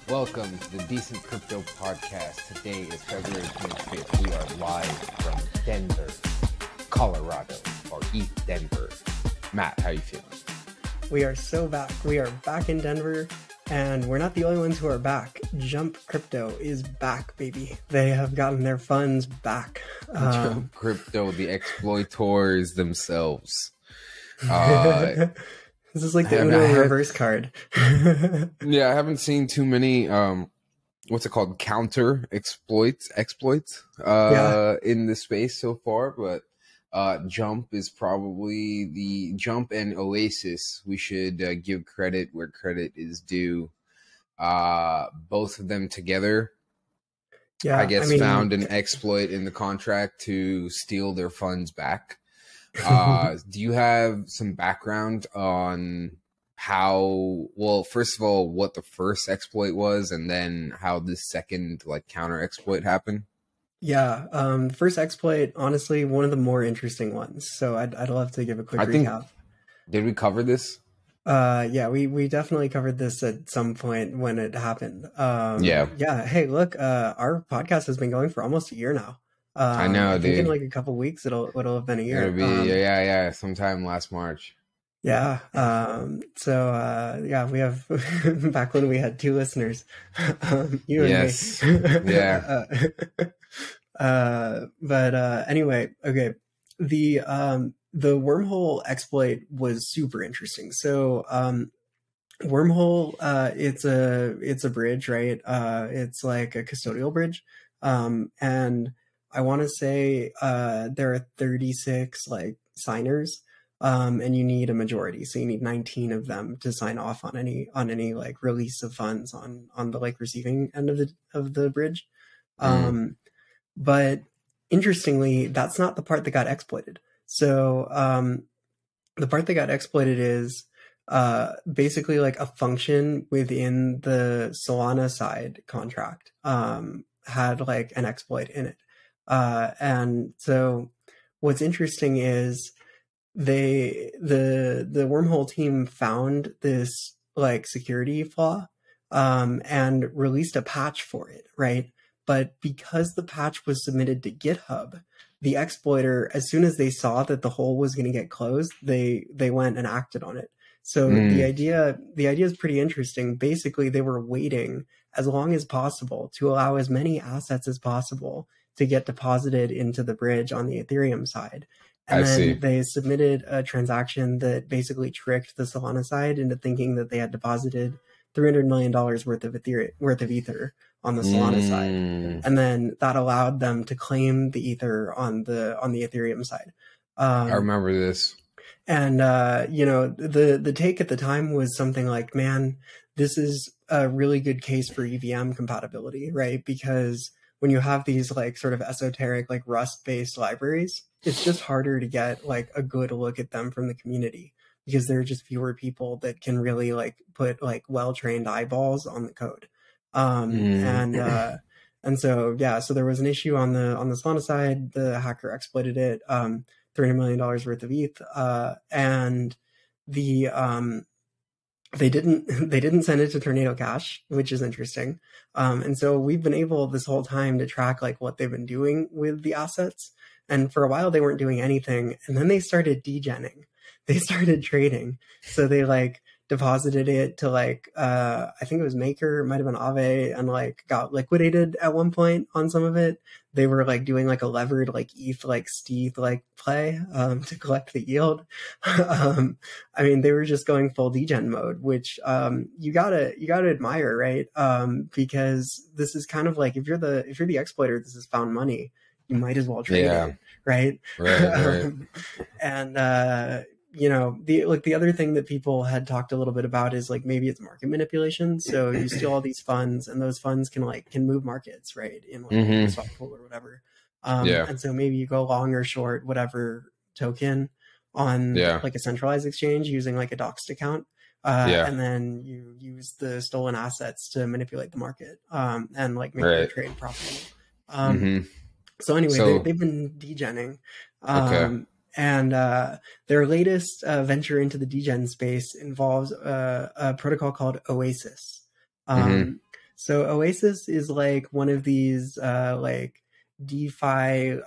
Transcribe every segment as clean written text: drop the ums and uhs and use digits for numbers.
Welcome to the Decent Crypto Podcast. Today is February 25th. We are live from Denver, Colorado, or East Denver. Matt, how you feeling? We are so back. We are back in Denver, and we're not the only ones who are back. Jump Crypto is back, baby. They have gotten their funds back. Jump Crypto, the exploiters themselves. This is like the Uno reverse card. Yeah, I haven't seen too many, what's it called? Counter exploits in the space so far, but Jump is probably the Jump and Oasis. We should give credit where credit is due. Both of them together, Yeah, I guess, found an exploit in the contract to steal their funds back. Do you have some background on how, well, first of all, what the first exploit was, and then how this second counter exploit happened? Yeah, the first exploit, honestly, one of the more interesting ones. So I'd love to give a quick recap. Did we cover this? Yeah, we definitely covered this at some point when it happened. Yeah. Hey, look, our podcast has been going for almost a year now. I know, I think dude. in like a couple weeks it'll have been a year. It'll be sometime last March. Yeah. We have back when we had 2 listeners. You and yes. me. Yeah. Anyway, okay. The Wormhole exploit was super interesting. So Wormhole, it's a bridge, right? It's like a custodial bridge. And I want to say there are 36 signers, and you need a majority, so you need 19 of them to sign off on any release of funds on the receiving end of the bridge. But interestingly, that's not the part that got exploited. So the part that got exploited is basically a function within the Solana side contract had an exploit in it. And so what's interesting is the Wormhole team found this security flaw and released a patch for it, right? But because the patch was submitted to GitHub, the exploiter, as soon as they saw that the hole was going to get closed, they went and acted on it. So the idea is pretty interesting. Basically, they were waiting as long as possible to allow as many assets as possible to get deposited into the bridge on the Ethereum side. And then they submitted a transaction that basically tricked the Solana side into thinking that they had deposited $300 million worth of Ether on the Solana side. And then that allowed them to claim the Ether on the Ethereum side. I remember this. And, the take at the time was something like, man, this is a really good case for EVM compatibility, right? Because when you have these sort of esoteric, Rust-based libraries, it's just harder to get a good look at them from the community because there are just fewer people that can really put well-trained eyeballs on the code. So there was an issue on the Solana side. The hacker exploited it. $300 million worth of ETH, and they didn't send it to Tornado Cash, which is interesting. And so we've been able this whole time to track what they've been doing with the assets. And for a while they weren't doing anything, and then they started degenning. They started trading. So they deposited it to I think it was Maker, it might have been Aave, and got liquidated at one point on some of it. They were doing a levered ETH Steve play to collect the yield. I mean, they were just going full degen mode, which you gotta admire, right? Because this is kind of if you're the exploiter, this is found money. You might as well trade it, right? Right. And the other thing that people had talked a little bit about is maybe it's market manipulation. So you steal all these funds, and those funds can move markets, right? In a swap pool or whatever. And so maybe you go long or short whatever token on a centralized exchange using a doxed account. And then you use the stolen assets to manipulate the market and make the trade profitable. So anyway, they've been degenning. And their latest venture into the degen space involves a protocol called Oasis. So Oasis is like one of these like DeFi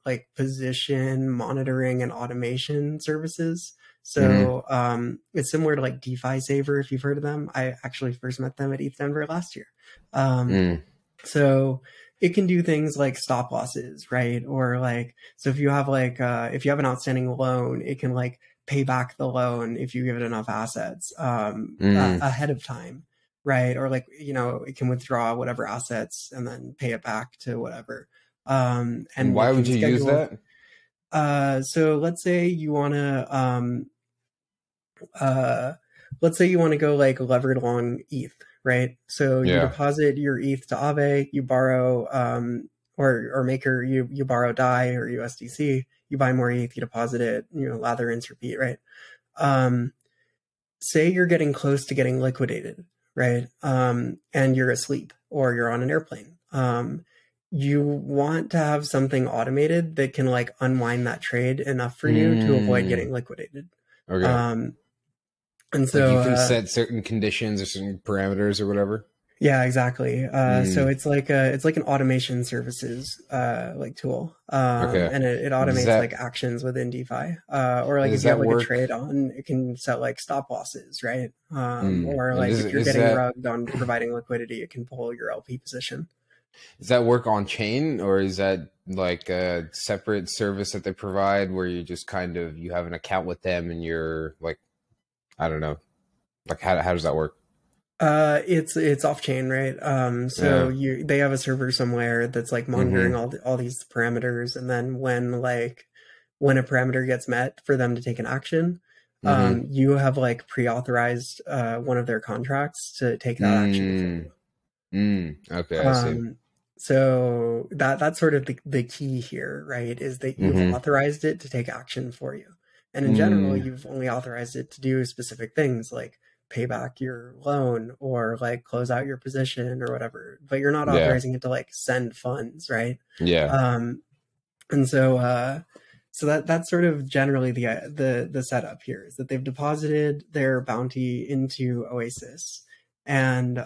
like position monitoring and automation services. Mm-hmm. So it's similar to like DeFi Saver, if you've heard of them. I actually first met them at ETH Denver last year. Um, Mm. so it can do things like stop losses, right? Or like, so if you have like if you have an outstanding loan, it can like pay back the loan if you give it enough assets Mm. ahead of time, right? Or like, you know, it can withdraw whatever assets and then pay it back to whatever. And And why like would can you use schedule. that? So uh, let's say you want to go like levered long ETH, right? So you Yeah. deposit your ETH to Aave, you borrow or Maker, you borrow DAI or USDC, you buy more ETH, you deposit it, you know, lather, rinse, repeat, right? Um, Say you're getting close to getting liquidated, right? And you're asleep or you're on an airplane. You want to have something automated that can like unwind that trade enough for you to avoid Mm. getting liquidated. Okay. Um, and Like so, you can set certain conditions or certain parameters or whatever. yeah, exactly. So Mm. it's like an automation services like tool, Okay. and it Does automates like that actions within DeFi. Or like does if you have that like a work? trade on, it can set like stop losses, right? Mm. Or And like if you're is getting that rugged on providing liquidity, it can pull your LP position. does that work on chain, or is that like a separate service that they provide where you just kind of you have an account with them and you're like, I don't know, like how does that work? It's off chain, right? So Yeah. they have a server somewhere that's like monitoring Mm-hmm. all these parameters, and then when a parameter gets met for them to take an action, Mm-hmm. you have like pre-authorized one of their contracts to take that action for Mm. you. Mm. Okay, I see. Um, so that's sort of the key here, right? Is that you've Mm-hmm. authorized it to take action for you. And in general, Mm. you've only authorized it to do specific things like pay back your loan or like close out your position or whatever, but you're not Yeah. authorizing it to like send funds, right? Yeah. Um, and so that's sort of generally the setup here is that they've deposited their bounty into Oasis, and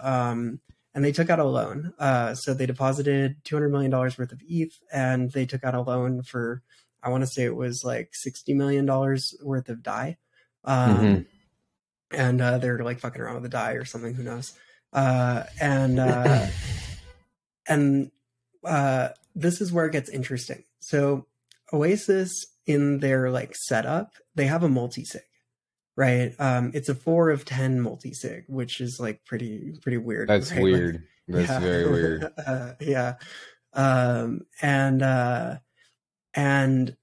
they took out a loan. So they deposited $200 million worth of ETH, and they took out a loan for, I want to say it was like $60 million worth of DAI. Mm-hmm. And they're like fucking around with the DAI or something, who knows? Uh, and uh, and this is where it gets interesting. So Oasis in their like setup, they have a multi-sig, right? It's a 4 of 10 multi-sig, which is like pretty weird, That's right? Like, weird. That's yeah, very weird. yeah. Um, and uh, and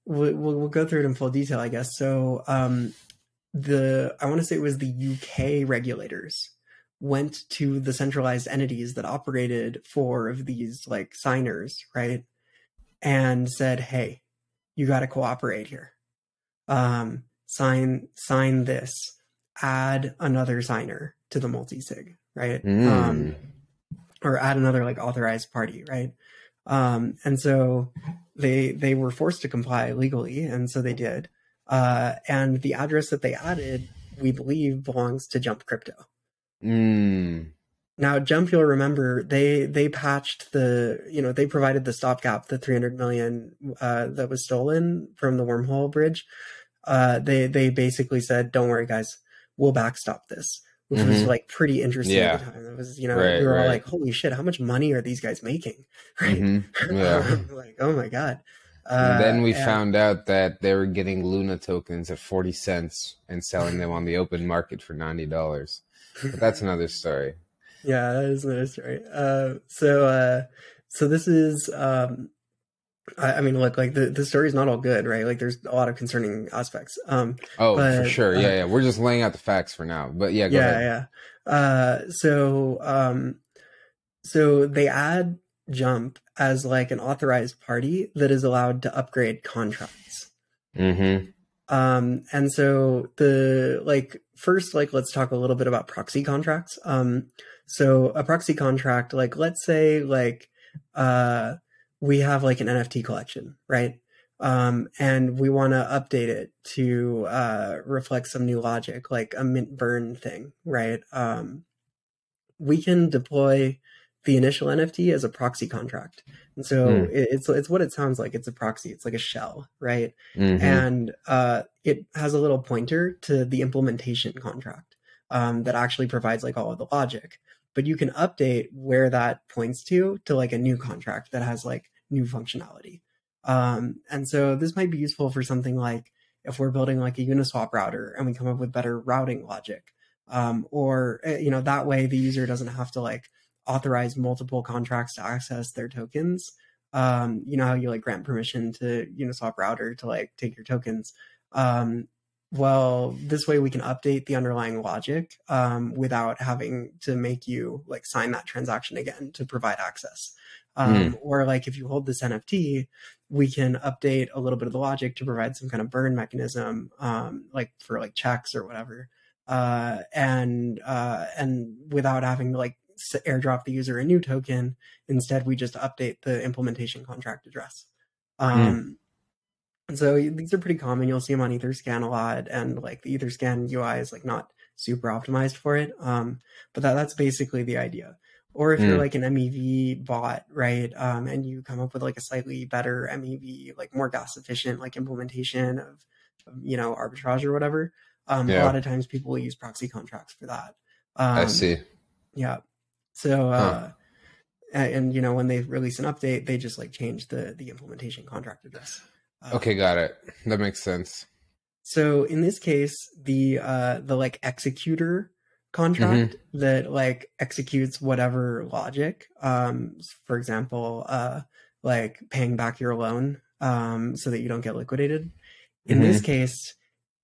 we'll go through it in full detail, I guess. So I want to say it was the UK regulators went to the centralized entities that operated 4 of these like signers, right? And said, "Hey, you got to cooperate here. Sign this. Add another signer to the multi-sig, right? Mm. Or add another like authorized party, right? And so they were forced to comply legally, and so they did. And the address that they added, we believe, belongs to Jump Crypto. Mm. Now, Jump, you'll remember, they patched they provided the stopgap, the 300 million that was stolen from the Wormhole bridge. They basically said, "Don't worry, guys, we'll backstop this," which was Mm-hmm. like pretty interesting at the Yeah. time. It was, Right. we were all Right. like, "Holy shit, how much money are these guys making?" Right? Mm-hmm. Yeah. Like, oh my god. And then we And found out that they were getting Luna tokens at 40 cents and selling them on the open market for $90. But that's another story. yeah, that is another story. So this is I mean, look, like the story is not all good, right? Like there's a lot of concerning aspects. Oh, for But sure. Yeah, yeah. We're just laying out the facts for now. But yeah, go ahead. yeah, yeah. So they add Jump as like an authorized party that is allowed to upgrade contracts. Mm-hmm. And so first, like, let's talk a little bit about proxy contracts. So a proxy contract, like, let's say, like, we have like an NFT collection, right? And we want to update it to reflect some new logic, like a mint burn thing, right? we can deploy the initial NFT as a proxy contract. And so it's what it sounds like. It's a proxy. It's like a shell, right? And it has a little pointer to the implementation contract that actually provides like all of the logic. But you can update where that points to like a new contract that has like new functionality. And so this might be useful for something like if we're building like a Uniswap router and we come up with better routing logic, or that way the user doesn't have to like authorize multiple contracts to access their tokens. You know how you like grant permission to Uniswap router to like take your tokens. Well, this way we can update the underlying logic without having to make you like sign that transaction again to provide access. Or like if you hold this NFT, we can update a little bit of the logic to provide some kind of burn mechanism, like for like checks or whatever. And without having to like airdrop the user a new token, instead we just update the implementation contract address. And so these are pretty common. You'll see them on Etherscan a lot, and like the Etherscan UI is like not super optimized for it. But that's basically the idea. Or if you're like an MEV bot, right, and you come up with like a slightly better MEV, like more gas efficient, like implementation of arbitrage or whatever. A lot of times people will use proxy contracts for that. I see. Yeah. So, and when they release an update, they just like change the implementation contract address. Okay, got it. That makes sense. So in this case, the like executor contract that like executes whatever logic, for example, like paying back your loan, so that you don't get liquidated. In this case,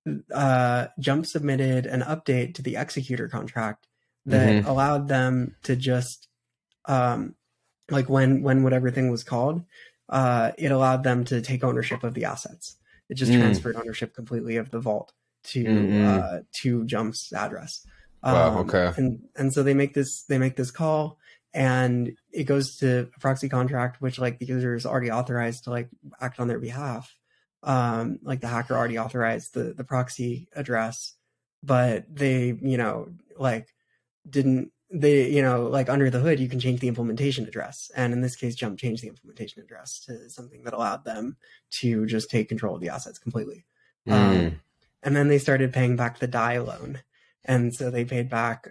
Jump submitted an update to the executor contract that allowed them to just like when whatever thing was called, it allowed them to take ownership of the assets. It just transferred ownership completely of the vault to Jump's address. Wow, okay. And so they make this call, and it goes to a proxy contract, which like the user is already authorized to like act on their behalf. Like the hacker already authorized the proxy address, but they, didn't, like under the hood, you can change the implementation address. And in this case, Jump changed the implementation address to something that allowed them to just take control of the assets completely. And then they started paying back the DAI loan. And so they paid back,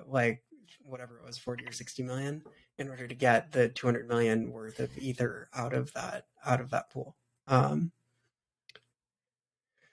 like whatever it was, 40 or 60 million in order to get the 200 million worth of Ether out of that pool.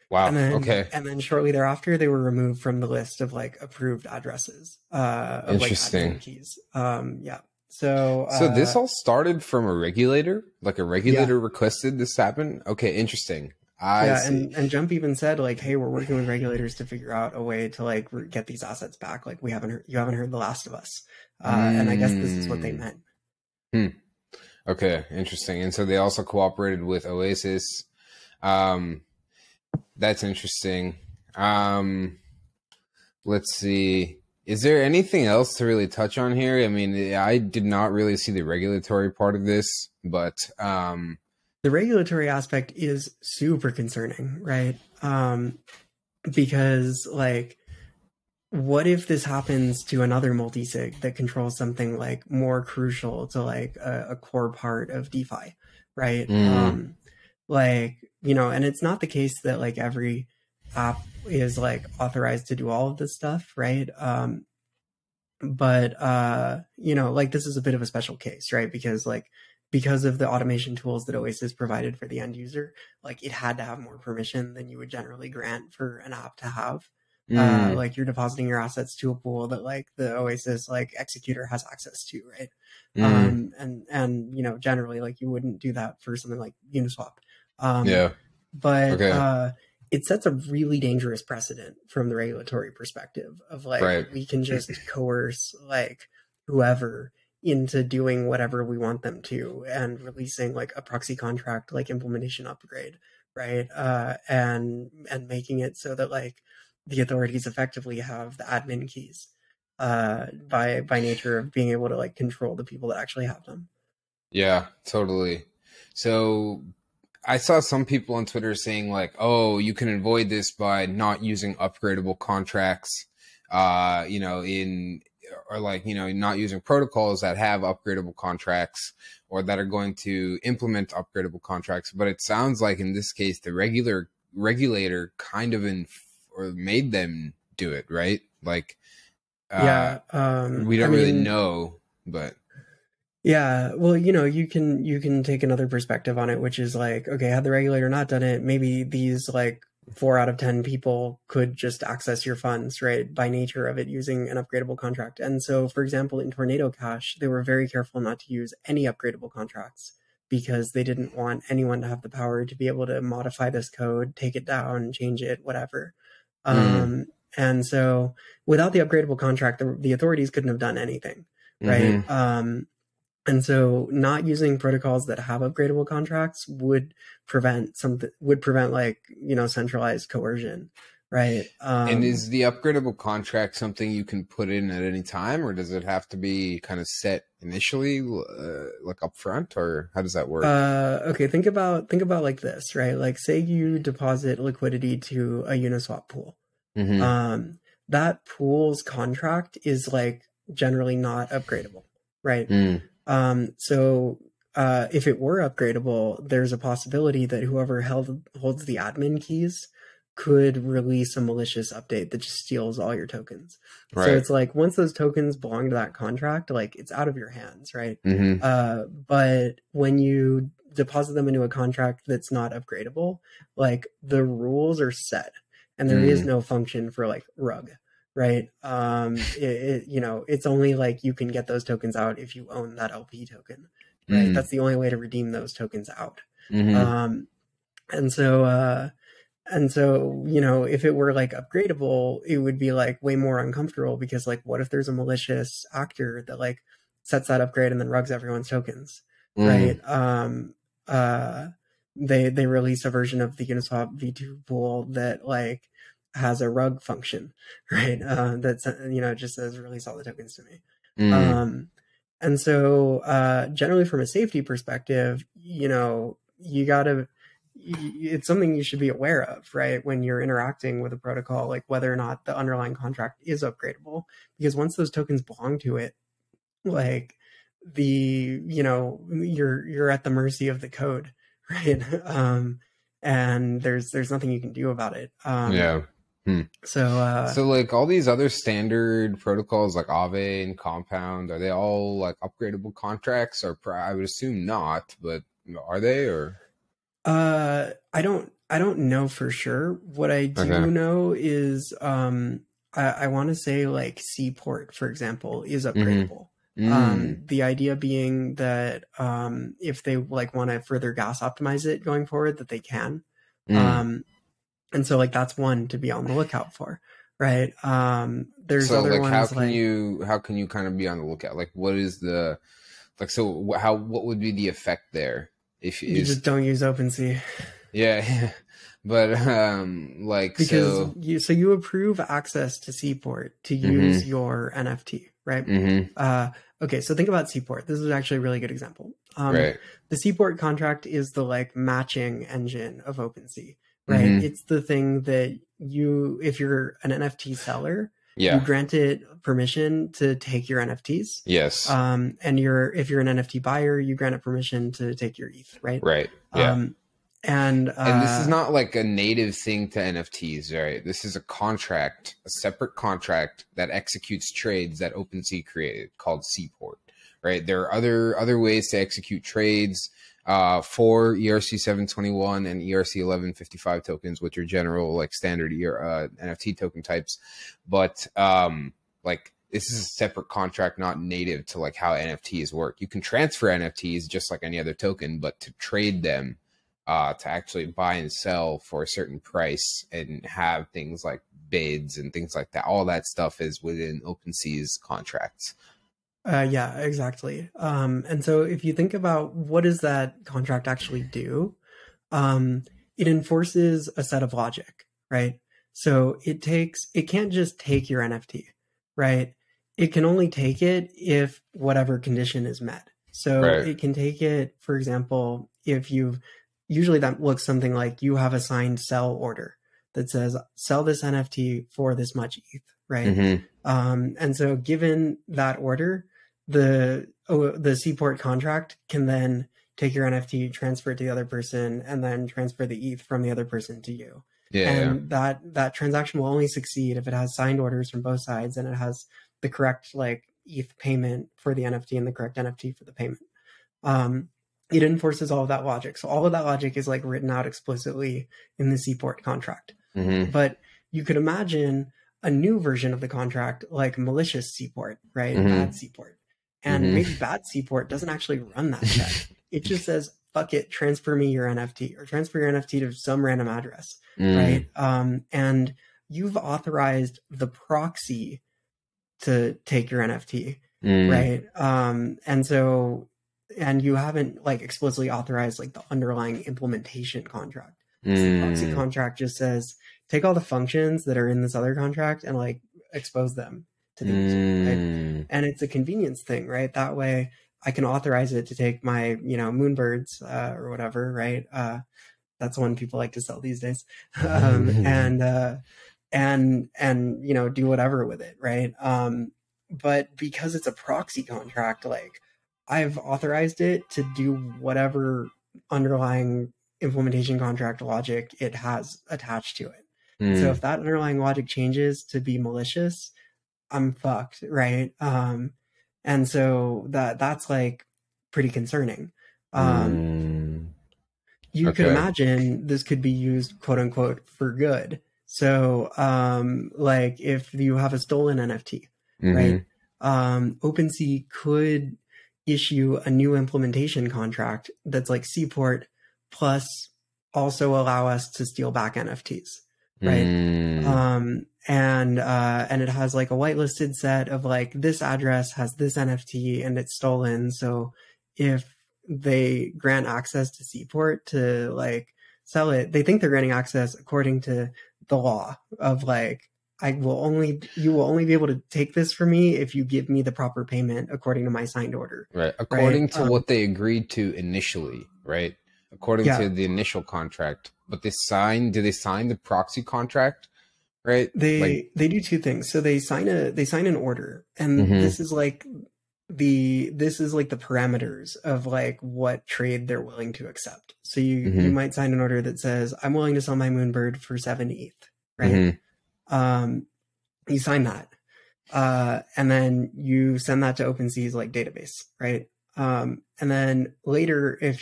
Wow. And then, okay. And then shortly thereafter, they were removed from the list of like approved addresses. Of, Interesting. like, keys. Yeah. So this all started from a regulator? Like a regulator requested this happen? Okay, interesting. I see. And Jump even said like, hey, we're working with regulators to figure out a way to like get these assets back. Like you haven't heard The Last of Us. And I guess this is what they meant. Okay, interesting. And so they also cooperated with Oasis. That's interesting. Let's see. Is there anything else to really touch on here? I mean, I did not really see the regulatory part of this, but the regulatory aspect is super concerning, right? Because like, what if this happens to another multisig that controls something like more crucial to like a core part of DeFi, right? Like, and it's not the case that like every app is like authorized to do all of this stuff, right? But like this is a bit of a special case, right? Because of the automation tools that Oasis provided for the end user, like it had to have more permission than you would generally grant for an app to have. Like you're depositing your assets to a pool that like the Oasis like executor has access to, right? And generally like you wouldn't do that for something like Uniswap. But it sets a really dangerous precedent from the regulatory perspective of like we can just coerce like whoever into doing whatever we want them to and releasing like a proxy contract like implementation upgrade, right? And making it so that like the authorities effectively have the admin keys by nature of being able to like control the people that actually have them. Yeah, totally. So I saw some people on Twitter saying like, oh, you can avoid this by not using upgradable contracts, in are like, not using protocols that have upgradable contracts or that are going to implement upgradable contracts. But it sounds like in this case, the regulator kind of or made them do it, right? Like, Yeah. we don't really know, but yeah, well, you can take another perspective on it, which is like, okay, had the regulator not done it, maybe these like 4 out of 10 people could just access your funds, right? By nature of it using an upgradable contract. And so, for example, in Tornado Cash, they were very careful not to use any upgradable contracts because they didn't want anyone to have the power to be able to modify this code, take it down, change it, whatever. And so without the upgradable contract, the authorities couldn't have done anything, right? And so not using protocols that have upgradable contracts would prevent like, centralized coercion, right? And is the upgradable contract something you can put in at any time, or does it have to be kind of set initially, like upfront, or how does that work? Okay, think about like this, right? Like say you deposit liquidity to a Uniswap pool. That pool's contract is like generally not upgradable, right? So if it were upgradable, there's a possibility that whoever holds the admin keys could release a malicious update that just steals all your tokens. Right. So it's like once those tokens belong to that contract, like it's out of your hands, right? But when you deposit them into a contract that's not upgradable, like the rules are set and there is no function for like rug. Right. It's only like you can get those tokens out if you own that LP token. Right. That's the only way to redeem those tokens out. And so, if it were like upgradable, it would be like way more uncomfortable because like, what if there's a malicious actor that like sets that upgrade and then rugs everyone's tokens? Right. They release a version of the Uniswap V2 pool that like has a rug function, right? That's, just says release all the tokens to me. And so generally from a safety perspective, it's something you should be aware of, right? When you're interacting with a protocol, like whether or not the underlying contract is upgradable, because once those tokens belong to it, like you're at the mercy of the code, right? And there's nothing you can do about it. So like all these other standard protocols like Aave and Compound, are they all like upgradable contracts? Or I would assume not, but are they? Or I don't know for sure. What I do know is I want to say like Seaport, for example, is upgradable. The idea being that if they like want to further gas optimize it going forward, that they can. And so like that's one to be on the lookout for, right? There's other like ones how can you kind of be on the lookout? Like what is the what would be the effect there if you just don't use OpenSea? Yeah. But because you approve access to Seaport to use your NFT, right? Okay, so think about Seaport. This is actually a really good example. The Seaport contract is the like matching engine of OpenSea. Right. It's the thing that if you're an NFT seller, you grant it permission to take your NFTs. Yes. And if you're an NFT buyer, you grant it permission to take your ETH. Right. Right. Yeah. And this is not like a native thing to NFTs, right? This is a contract, a separate contract that executes trades that OpenSea created called Seaport. Right. There are other ways to execute trades. For ERC 721 and ERC 1155 tokens, which are general like standard NFT token types, but like this is a separate contract, not native to like how NFTs work. You can transfer NFTs just like any other token, but to trade them, to actually buy and sell for a certain price and have things like bids and things like that, all that stuff is within OpenSea's contracts. Yeah, exactly. And so if you think about what does that contract actually do, it enforces a set of logic, right? So it can't just take your NFT, right? It can only take it if whatever condition is met. So it can take it, for example, if usually that looks something like you have a signed sell order that says sell this NFT for this much ETH, right? Mm-hmm. And so given that order, the Seaport contract can then take your NFT, transfer it to the other person, and then transfer the ETH from the other person to you. Yeah. And that transaction will only succeed if it has signed orders from both sides and it has the correct like ETH payment for the NFT and the correct NFT for the payment. It enforces all of that logic. So all of that logic is like written out explicitly in the Seaport contract. Mm-hmm. But you could imagine a new version of the contract, like malicious Seaport, right? Mm-hmm. Bad Seaport. And maybe bad Seaport doesn't actually run that check. It just says, fuck it, transfer me your NFT or transfer your NFT to some random address, right? And you've authorized the proxy to take your NFT, right? And you haven't like explicitly authorized like the underlying implementation contract. The proxy contract just says, take all the functions that are in this other contract and like expose them to these, right? And it's a convenience thing, right? That way I can authorize it to take my, Moonbirds or whatever, right? That's one people like to sell these days. And do whatever with it, right? But because it's a proxy contract, like I've authorized it to do whatever underlying implementation contract logic it has attached to it. So if that underlying logic changes to be malicious, I'm fucked, right? And so that's like pretty concerning. You could imagine this could be used, quote unquote, for good. So like if you have a stolen NFT, right? OpenSea could issue a new implementation contract that's like Seaport plus also allow us to steal back NFTs, right? And it has like a whitelisted set of like this address has this NFT and it's stolen. So if they grant access to Seaport to like sell it, they think they're granting access according to the law of like, you will only be able to take this from me if you give me the proper payment according to my signed order. Right. According to what they agreed to initially, right? According to the initial contract. But do they sign the proxy contract? Right? They do two things. So they sign an order, and this is like the parameters of like what trade they're willing to accept. So you might sign an order that says, I'm willing to sell my Moonbird for 7 ETH, right? You sign that. And then you send that to OpenSea's like database, right? And then later, if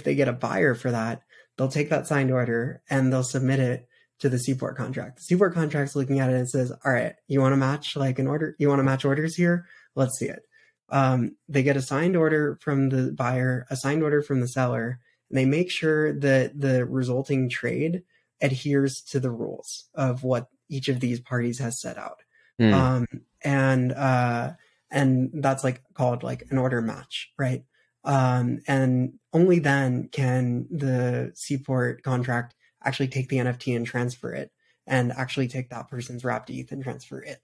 they get a buyer for that, they'll take that signed order and they'll submit it to the Seaport contract. The Seaport contract's looking at it and says, all right, you want to match like an order? You want to match orders here? Let's see it. They get a signed order from the buyer, a signed order from the seller, and they make sure that the resulting trade adheres to the rules of what each of these parties has set out. And that's like called like an order match, right? And only then can the Seaport contract actually take the NFT and transfer it, and actually take that person's wrapped ETH and transfer it.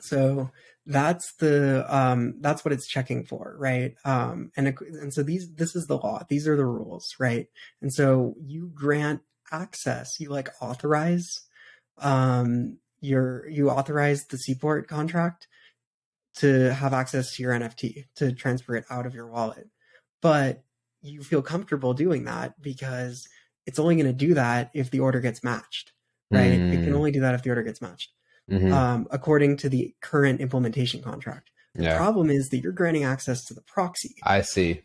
So that's what it's checking for, right? And so this is the law. These are the rules, right? And so you grant access. You like authorize, you authorize the Seaport contract to have access to your NFT, to transfer it out of your wallet, but you feel comfortable doing that because it's only going to do that if the order gets matched, right? It can only do that if the order gets matched, according to the current implementation contract. The problem is that you're granting access to the proxy. I see.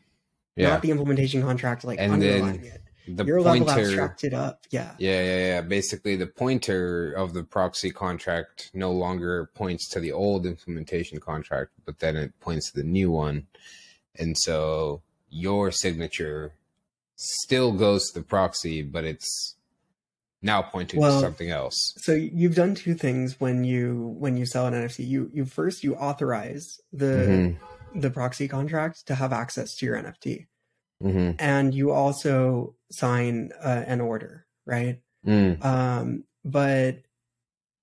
Yeah. Not the implementation contract, like and underlying it. Your level abstracted up. Yeah. Basically, the pointer of the proxy contract no longer points to the old implementation contract, but then it points to the new one. And so your signature still goes to the proxy, but it's now pointing to something else. So you've done two things when you sell an NFT. You authorize the proxy contract to have access to your NFT. And you also sign an order, right? But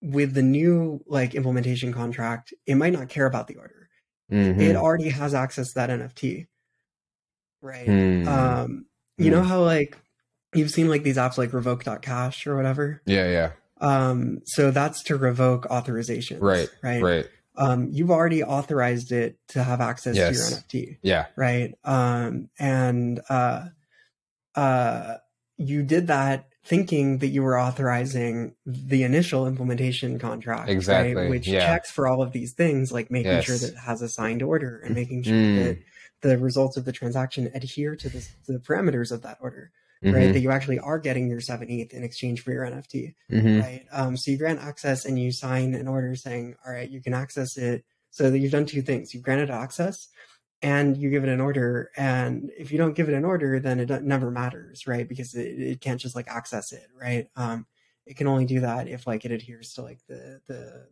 with the new like implementation contract, it might not care about the order. It already has access to that NFT, right? You know how like you've seen like these apps like revoke.cash or whatever. Yeah. So that's to revoke authorizations, Right. right? Right. You've already authorized it to have access to your Yes. NFT, Yeah. right? You did that thinking that you were authorizing the initial implementation contract, right? Exactly. Which Yeah. checks for all of these things, like making sure that Yes. it has a signed order and making sure that the results of the transaction adhere to the parameters of that order, right? That you actually are getting your 7 ETH in exchange for your NFT, right? So you grant access and you sign an order saying, all right, you can access it. So that you've done two things. You've granted access and you give it an order. And if you don't give it an order, then it never matters, right? Because it can't just like access it, right? It can only do that if like it adheres to like the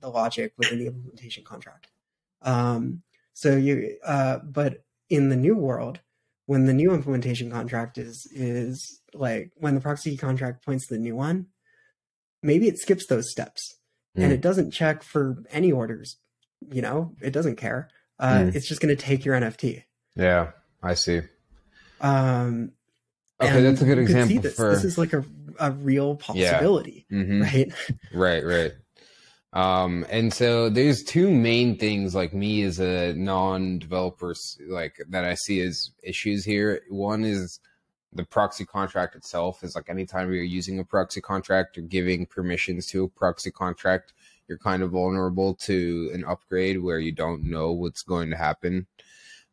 logic within the implementation contract. But in the new world, when the new implementation contract is like when the proxy contract points to the new one, maybe it skips those steps and it doesn't check for any orders. It doesn't care. It's just going to take your NFT. Yeah, I see. Okay, that's a good example. This is like a real possibility, right? Right. And so there's two main things, like me as a non-developer, like that I see as issues here. One is the proxy contract itself. Is like anytime you're using a proxy contract or giving permissions to a proxy contract, you're kind of vulnerable to an upgrade where you don't know what's going to happen.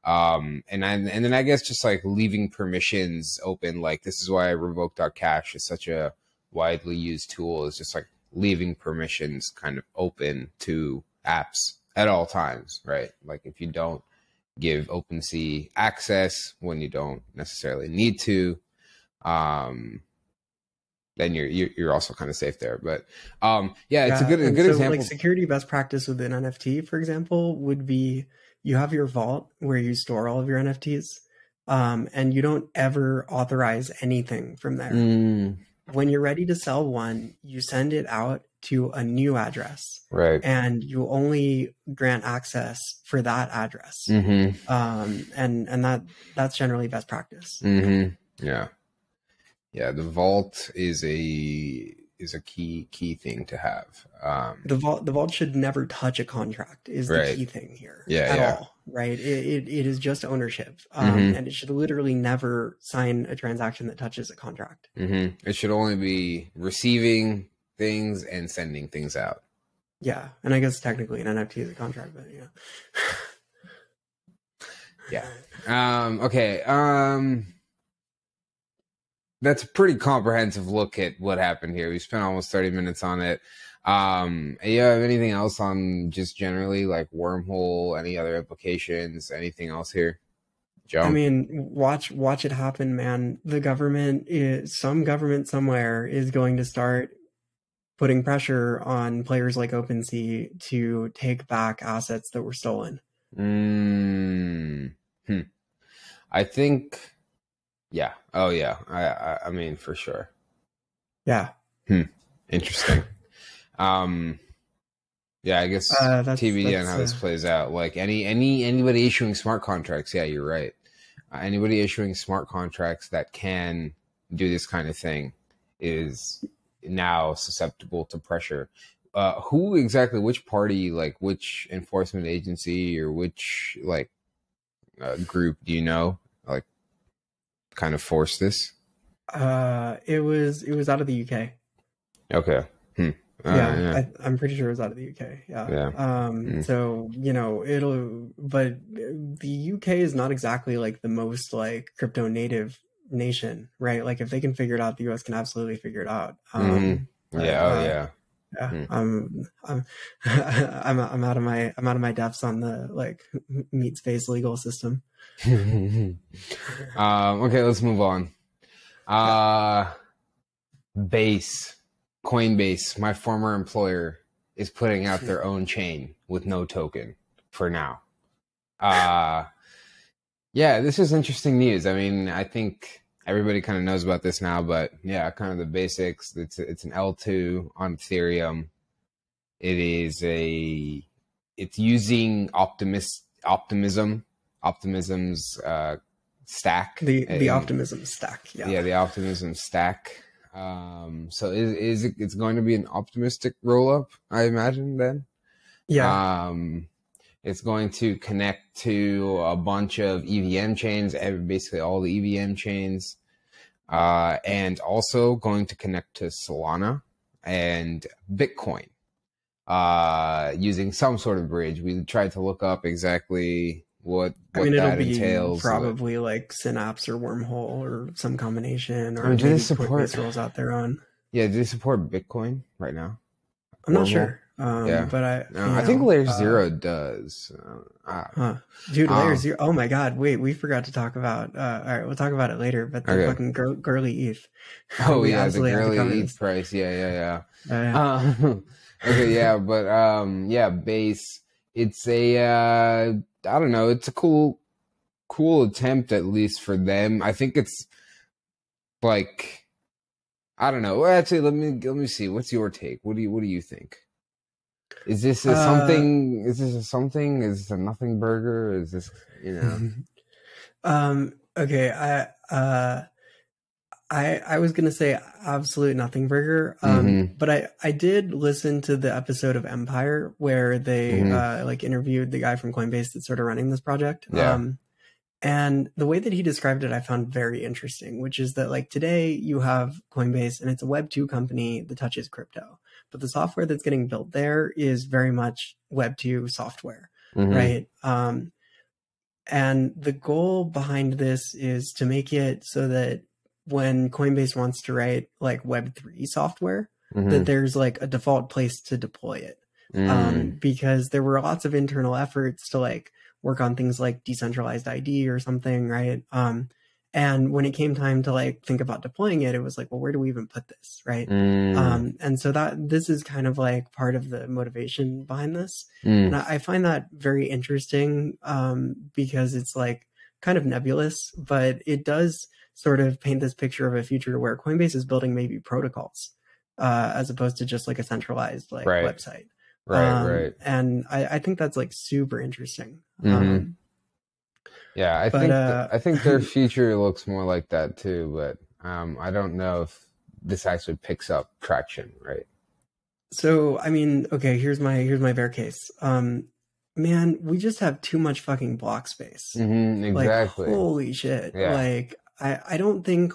And then I guess just like leaving permissions open, like this is why revoke.cash is such a widely used tool, is just like leaving permissions kind of open to apps at all times, right? Like if you don't give OpenSea access when you don't necessarily need to, then you're also kind of safe there. But it's a good example. Like security best practice within NFT, for example, would be you have your vault where you store all of your NFTs, and you don't ever authorize anything from there. When you're ready to sell one, you send it out to a new address, right? And you only grant access for that address, and that's generally best practice. Yeah, the vault is a key thing to have. The vault should never touch a contract is the key thing here at all, right? It is just ownership, and it should literally never sign a transaction that touches a contract. It should only be receiving things and sending things out. Yeah, and I guess technically an NFT is a contract, but Okay. That's a pretty comprehensive look at what happened here. We spent almost 30 minutes on it. You have anything else on just generally like Wormhole, any other applications, anything else here? Joe? I mean, watch it happen, man. Some government somewhere is going to start putting pressure on players like OpenSea to take back assets that were stolen. I think... Yeah. Oh, yeah. I mean, for sure. Yeah. Interesting. Yeah, I guess TBD on how this plays out. Like anybody issuing smart contracts. Yeah, you're right. Anybody issuing smart contracts that can do this kind of thing is now susceptible to pressure. Which party, like which enforcement agency or which like group do you know? Like, kind of force this? It was out of the UK. Okay. I'm pretty sure it was out of the UK. So but the UK is not exactly like the most like crypto native nation, right? Like if they can figure it out, the US can absolutely figure it out. I'm out of my depths on the like meat space legal system. Okay, let's move on. Coinbase, my former employer, is putting out their own chain with no token for now. This is interesting news. I mean, I think everybody kind of knows about this now, but yeah, kind of the basics. It's an L2 on Ethereum. It's using Optimism's stack. The optimism stack. Yeah, the optimism stack. So it's going to be an optimistic roll up, I imagine then. Yeah. It's going to connect to a bunch of EVM chains, basically all the EVM chains, and also going to connect to Solana and Bitcoin, using some sort of bridge. We tried to look up exactly what it'll that be entails. probably like Synapse or Wormhole or some combination, or do they maybe support? Coinbase rolls out their own. Yeah, do they support Bitcoin right now? I'm not sure. But I think Layer Zero does. Dude, Layer Zero. Oh my God! Wait, we forgot to talk about. All right, we'll talk about it later. But the fucking girly ETH. Oh yeah, the girly ETH price. Yeah. Okay, yeah, but yeah, Base. It's a I don't know. It's a cool attempt, at least for them. I think it's like, I don't know. Well, actually, let me see. What's your take? What do you think? Is this a something? Is this a something? Is this a nothing burger? Is this, Okay. I was gonna say absolute nothing burger. But I did listen to the episode of Empire where they like interviewed the guy from Coinbase that's sort of running this project. Yeah. And the way that he described it, I found very interesting, which is that like today you have Coinbase and it's a Web 2 company that touches crypto, but the software that's getting built there is very much Web 2 software, right? And the goal behind this is to make it so that when Coinbase wants to write like Web3 software, that there's like a default place to deploy it. Because there were lots of internal efforts to like work on things like decentralized ID or something, right? And when it came time to like think about deploying it, it was like, well, where do we even put this, right? And so this is kind of like part of the motivation behind this. And I find that very interesting, because it's like kind of nebulous, but it does sort of paint this picture of a future where Coinbase is building maybe protocols, as opposed to just like a centralized like website. Right. And I think that's like super interesting. Yeah, I think their future looks more like that too, but I don't know if this actually picks up traction, right? So I mean, okay, here's my bear case. Man, we just have too much fucking block space. Exactly. Like, holy shit. Yeah. Like I don't think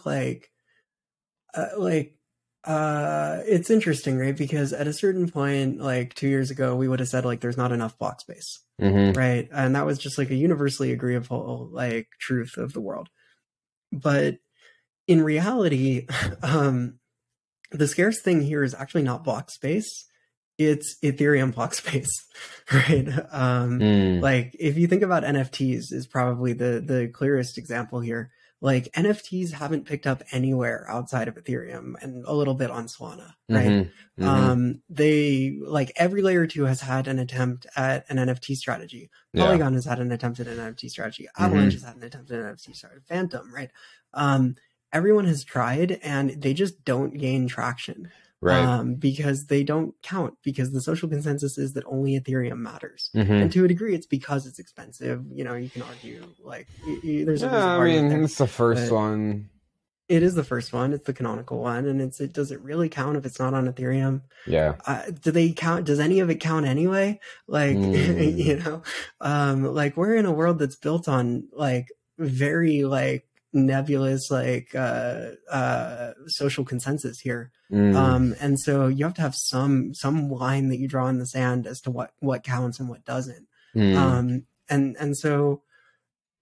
it's interesting, right? Because at a certain point, like 2 years ago, we would have said like there's not enough block space, right? And that was just like a universally agreeable like truth of the world. But in reality, the scarce thing here is actually not block space. It's Ethereum block space, right? Like if you think about NFTs is probably the clearest example here. Like NFTs haven't picked up anywhere outside of Ethereum and a little bit on Solana, right? They like every layer 2 has had an attempt at an NFT strategy. Polygon has had an attempt at an NFT strategy. Avalanche has had an attempt at an NFT strategy. Phantom, right? Everyone has tried and they just don't gain traction. Right. Because they don't count, because the social consensus is that only Ethereum matters. And to a degree, it's because it's expensive. You know, you can argue like there's it's the first one. It is the first one. It's the canonical one. And does it really count if it's not on Ethereum? Yeah. Do they count? Does any of it count anyway? Like, you know, like we're in a world that's built on like very like nebulous like social consensus here. And so you have to have some line that you draw in the sand as to what counts and what doesn't. And so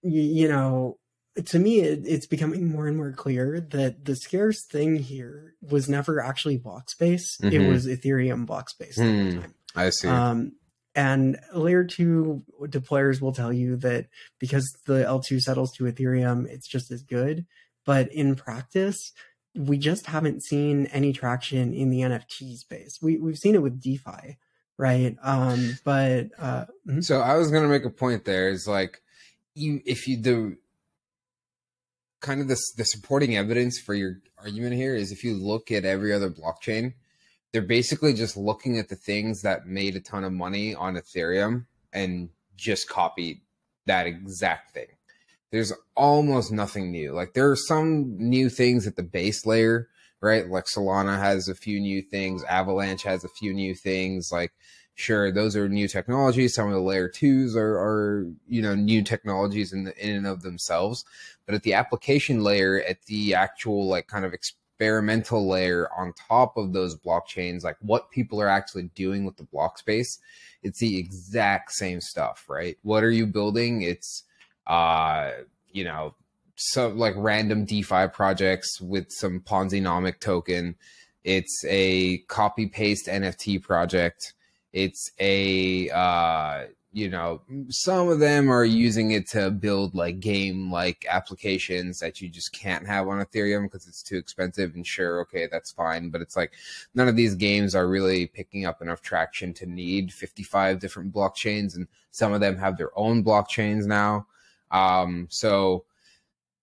you know, to me it's becoming more and more clear that the scarce thing here was never actually block space. It was Ethereum block space the whole time. I see. And layer 2 deployers will tell you that because the L2 settles to Ethereum, it's just as good. But in practice, we just haven't seen any traction in the NFT space. We've seen it with DeFi, right? So I was going to make a point there is like, the supporting evidence for your argument here is if you look at every other blockchain, they're basically just looking at the things that made a ton of money on Ethereum and just copied that exact thing. there's almost nothing new. Like there are some new things at the base layer, right? Like Solana has a few new things. Avalanche has a few new things. Like, sure, those are new technologies. Some of the layer twos are new technologies in and of themselves. But at the application layer, at the actual like kind of experimental layer on top of those blockchains, like what people are actually doing with the block space, it's the exact same stuff, right? What are you building? It's some like random DeFi projects with some Ponzi-nomic token. It's a copy paste NFT project. It's a some of them are using it to build like game like applications that you just can't have on Ethereum because it's too expensive. And sure, okay, that's fine, but it's like none of these games are really picking up enough traction to need 55 different blockchains, and some of them have their own blockchains now. So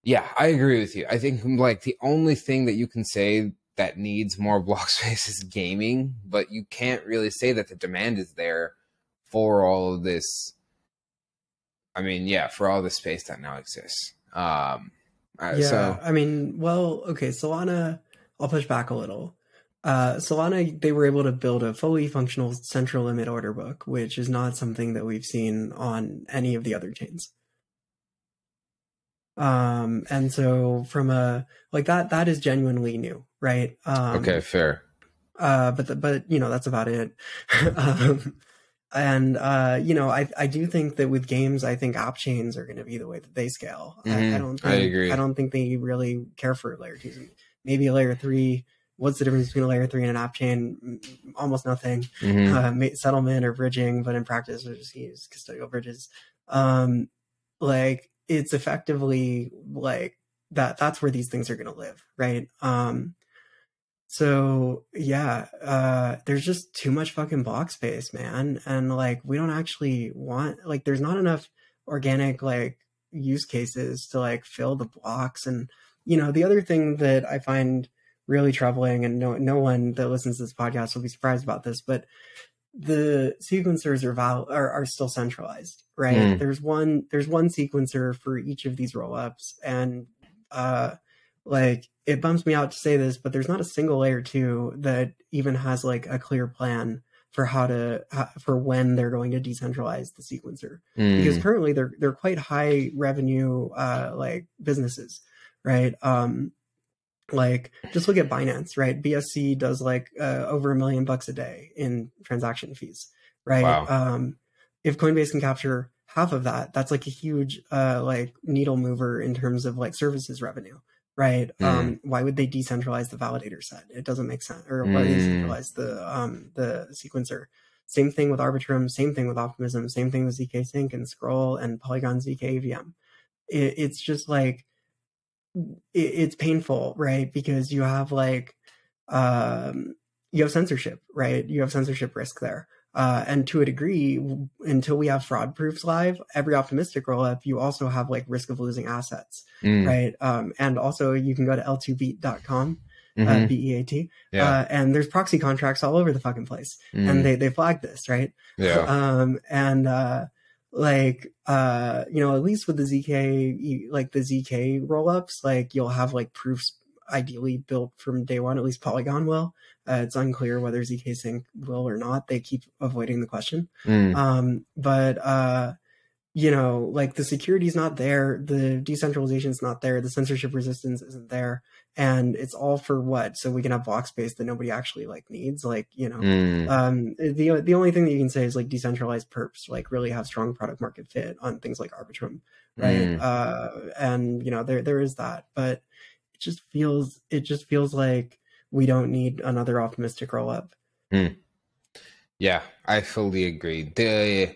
yeah, I agree with you. I think like the only thing that you can say that needs more block space is gaming, but you can't really say that the demand is there for all of this. I mean, yeah, for all the space that now exists. I mean, well, okay, Solana, I'll push back a little. Solana, they were able to build a fully functional central limit order book, which is not something that we've seen on any of the other chains. And so from a like that is genuinely new, right? Okay, fair. But that's about it. I do think that with games, I think app chains are going to be the way that they scale. Mm-hmm. I agree. I don't think they really care for layer 2s. Maybe a layer 3. What's the difference between a layer 3 and an app chain? Almost nothing. Mm-hmm. Settlement or bridging, but in practice, we just use custodial bridges. Like it's effectively like that's where these things are going to live, right? So yeah, there's just too much fucking block space, man. And like, we don't actually want, like, there's not enough organic, like, use cases to like fill the blocks. And, the other thing that I find really troubling, and no one that listens to this podcast will be surprised about this, but the sequencers are still centralized, right? There's one sequencer for each of these rollups, and like it bums me out to say this, but there's not a single layer 2 that even has like a clear plan for for when they're going to decentralize the sequencer, because currently they're quite high revenue like businesses, right? Like just look at Binance, right? BSC does like over $1 million a day in transaction fees, right? Wow. If Coinbase can capture half of that, that's like a huge like needle mover in terms of like services revenue, right? Why would they decentralize the validator set? It doesn't make sense. Or why would they decentralize the sequencer? Same thing with Arbitrum, same thing with Optimism, same thing with ZK Sync and Scroll and Polygon ZK AVM. It's just like, it's painful, right? Because you have like you have censorship, right? You have censorship risk there. And to a degree, until we have fraud proofs live, every optimistic rollup, you also have like risk of losing assets, right? And also you can go to l2beat.com, BEAT, and there's proxy contracts all over the fucking place. And they flag this, right? Yeah. At least with the ZK, like the ZK rollups, like you'll have like proofs ideally built from day one. At least Polygon will. It's unclear whether ZK Sync will or not. They keep avoiding the question. Like the security is not there, the decentralization is not there, the censorship resistance isn't there, and it's all for what? So we can have block space that nobody actually like needs. Like, the only thing that you can say is like decentralized perps like really have strong product market fit on things like Arbitrum, right? And there is that, but it just feels like we don't need another optimistic roll up. Yeah, I fully agree. The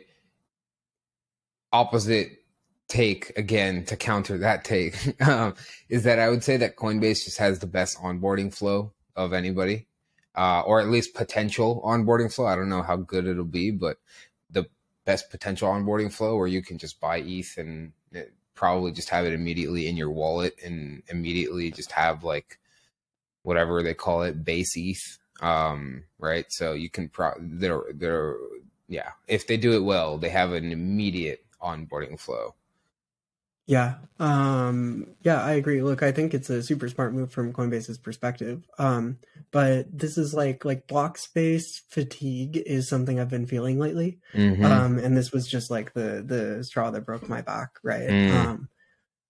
opposite take, again, to counter that take, is that I would say that Coinbase just has the best onboarding flow of anybody, or at least potential onboarding flow. I don't know how good it'll be, but the best potential onboarding flow where you can just buy ETH and probably just have it immediately in your wallet and immediately just have like whatever they call it, base ETH, right? So you can if they do it well, they have an immediate onboarding flow. Yeah. Yeah, I agree. Look, I think it's a super smart move from Coinbase's perspective. But this is like block space fatigue is something I've been feeling lately. Mm-hmm. And this was just like the straw that broke my back, right? Mm.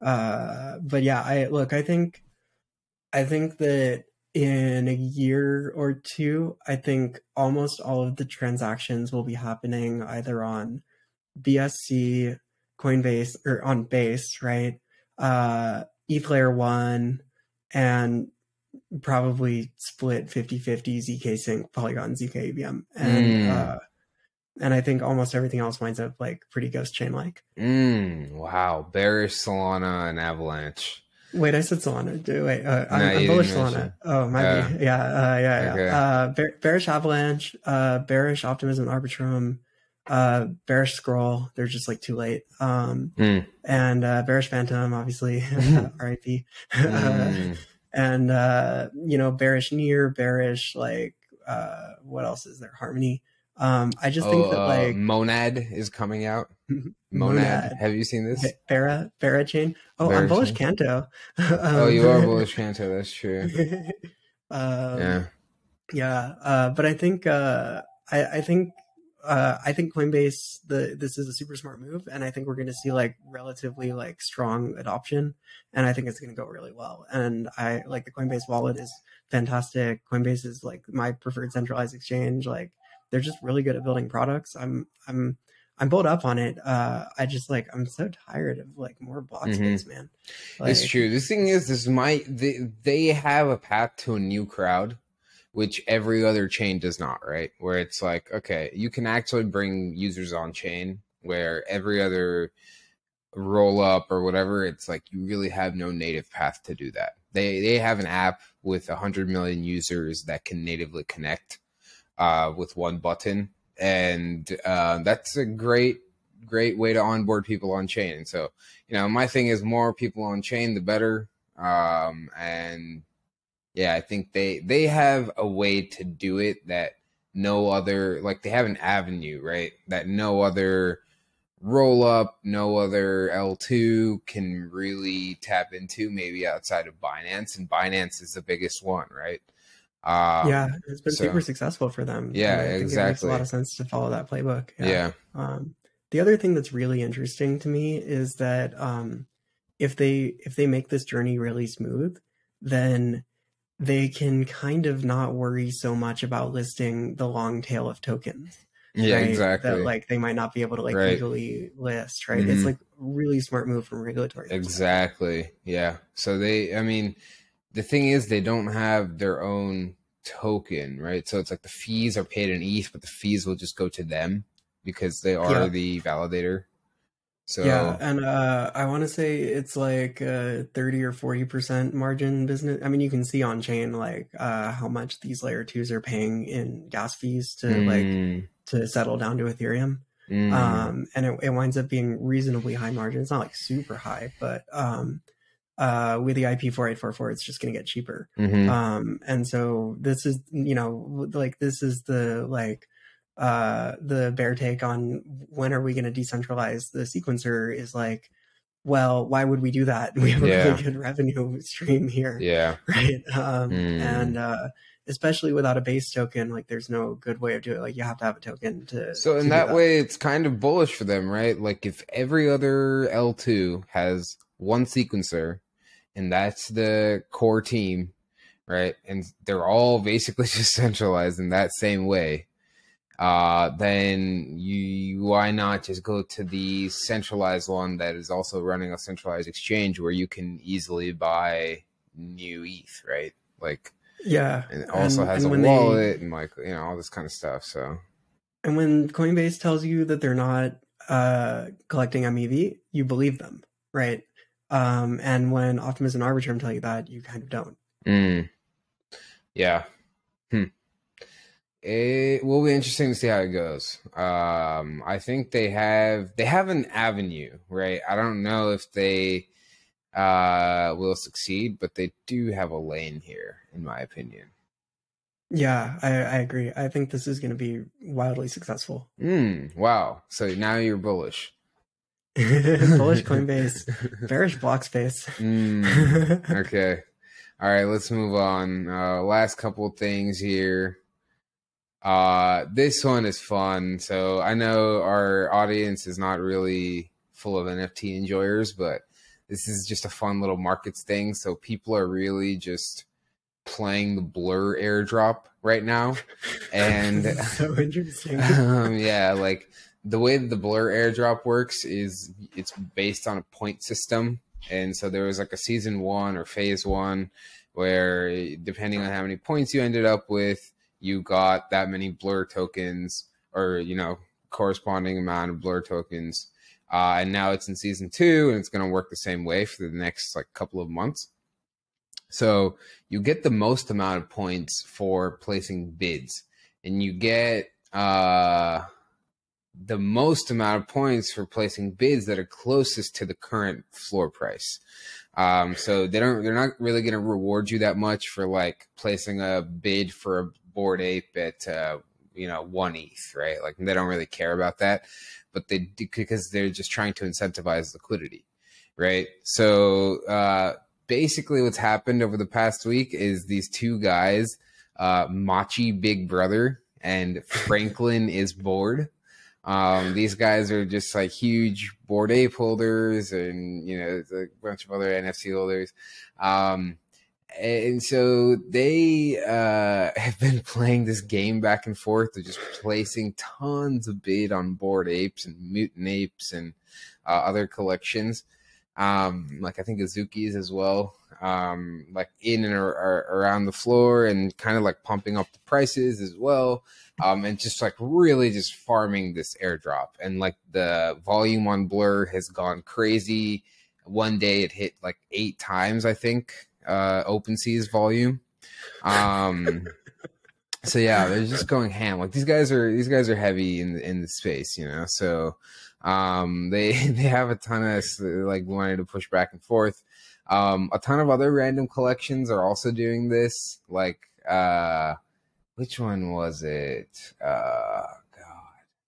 But yeah, I think that in a year or two, I think almost all of the transactions will be happening either on BSC, Coinbase, or on Base, right? ETH Layer 1, and probably split 50-50 ZK Sync, Polygon, ZK EVM. Mm. And I think almost everything else winds up like pretty ghost chain like. Wow. Bearish Solana and Avalanche. Wait, I said Solana. Wait, No, I'm you didn't bullish Solana. mention. Oh, might be. Yeah, Okay. bearish Avalanche, bearish Optimism Arbitrum, bearish Scroll. They're just like too late. Mm. And bearish Phantom, obviously, RIP. Mm. And bearish Near, bearish like what else is there? Harmony. I just think that like Monad is coming out. Monad. Monad, Have you seen this? Vera chain. Oh, I'm Bearish. bullish Kanto. Oh, you are bullish Kanto. That's true. um, Yeah. yeah, but I think Coinbase this is a super smart move, and I think we're going to see like relatively like strong adoption, and I think it's going to go really well. And I like the Coinbase wallet is fantastic. Coinbase is like my preferred centralized exchange. Like they're just really good at building products. I'm built up on it. I just like I'm so tired of like more block space, man. It's Like true. This thing is, they have a path to a new crowd, which every other chain does not, right? Where it's like, okay, you can actually bring users on chain, where every other roll up or whatever, it's like you really have no native path to do that. They have an app with 100 million users that can natively connect with one button, and that's a great way to onboard people on chain. And so, my thing is more people on chain, the better. And yeah, I think they have a way to do it that no other, like they have an avenue, right? That no other roll up, no other L2 can really tap into, maybe outside of Binance. And Binance is the biggest one, right? yeah, it's been super So successful for them, and yeah, I think it makes a lot exactly. of sense to follow that playbook. Yeah. Yeah. The other thing that's really interesting to me is that if they make this journey really smooth, then they can kind of not worry so much about listing the long tail of tokens, Yeah, right? That exactly. like they might not be able to like Right. legally list, right? It's Hmm. like really smart move from a regulatory perspective. Exactly. Yeah. So I mean, the thing is, they don't have their own token, right? So it's like the fees are paid in ETH, but the fees will just go to them because they are Yeah. the validator. Yeah, So, and I want to say it's like 30 or 40% margin business. I mean, you can see on chain like how much these layer twos are paying in gas fees to like mm, to settle down to Ethereum. mm, And it winds up being reasonably high margin. It's not like super high, but with the IP 4844, it's just going to get cheaper. mm-hmm, And so this is, like this is the bear take on when are we going to decentralize the sequencer is like, well, why would we do that? We have a really yeah, good revenue stream here, yeah, right? mm. And especially without a base token, like there's no good way of doing it. Like you have to have a token So in to do that that. way, it's kind of bullish for them, right? Like if every other L2 has one sequencer, and that's the core team, right? And they're all basically just centralized in that same way. Then why not just go to the centralized one that is also running a centralized exchange where you can easily buy new ETH, right? Like, Yeah, and it also has a wallet and like all this kind of stuff. So and when Coinbase tells you that they're not collecting MEV, you believe them, right? And when Optimism and Arbitrum tell you that, you kind of don't. yeah. Hmm. It will be interesting to see how it goes. I think they have an avenue, right? I don't know if they will succeed, but they do have a lane here, in my opinion. Yeah, I agree. I think this is going to be wildly successful. Wow. So now you're bullish. Bullish Coinbase, bearish block space. Okay. All right, let's move on. Last couple things here. This one is fun. So I know our audience is not really full of NFT enjoyers, but this is just a fun little markets thing. So people are really just playing the Blur airdrop right now. And so interesting. yeah, like the way that the Blur airdrop works is it's based on a point system. And so there was like a season 1 or phase 1 where depending on how many points you ended up with, you got that many Blur tokens or, you know, corresponding amount of Blur tokens. And now it's in season 2 and it's going to work the same way for the next like couple of months. So you get the most amount of points for placing bids, and you get the most amount of points for placing bids that are closest to the current floor price. So they're not really going to reward you that much for like placing a bid for a Bored Ape at 1 ETH, right? Like they don't really care about that, but they do because they're just trying to incentivize liquidity, right? So basically what's happened over the past week is these two guys, Machi Big Brother and Franklin is Bored. These guys are just like huge Bored Ape holders and, you know, a bunch of other NFT holders. And so they have been playing this game back and forth of just placing tons of bid on Bored Apes and Mutant Apes and other collections. Like I think Azuki's as well, like in and around the floor and kind of like pumping up the prices as well. And just like really just farming this airdrop. And like the volume on Blur has gone crazy. One day it hit like 8 times, I think, OpenSea's volume. So yeah, they're just going ham. Like these guys are heavy in the space, you know. So they have a ton of like wanting to push back and forth. A ton of other random collections are also doing this. Like which one was it? God,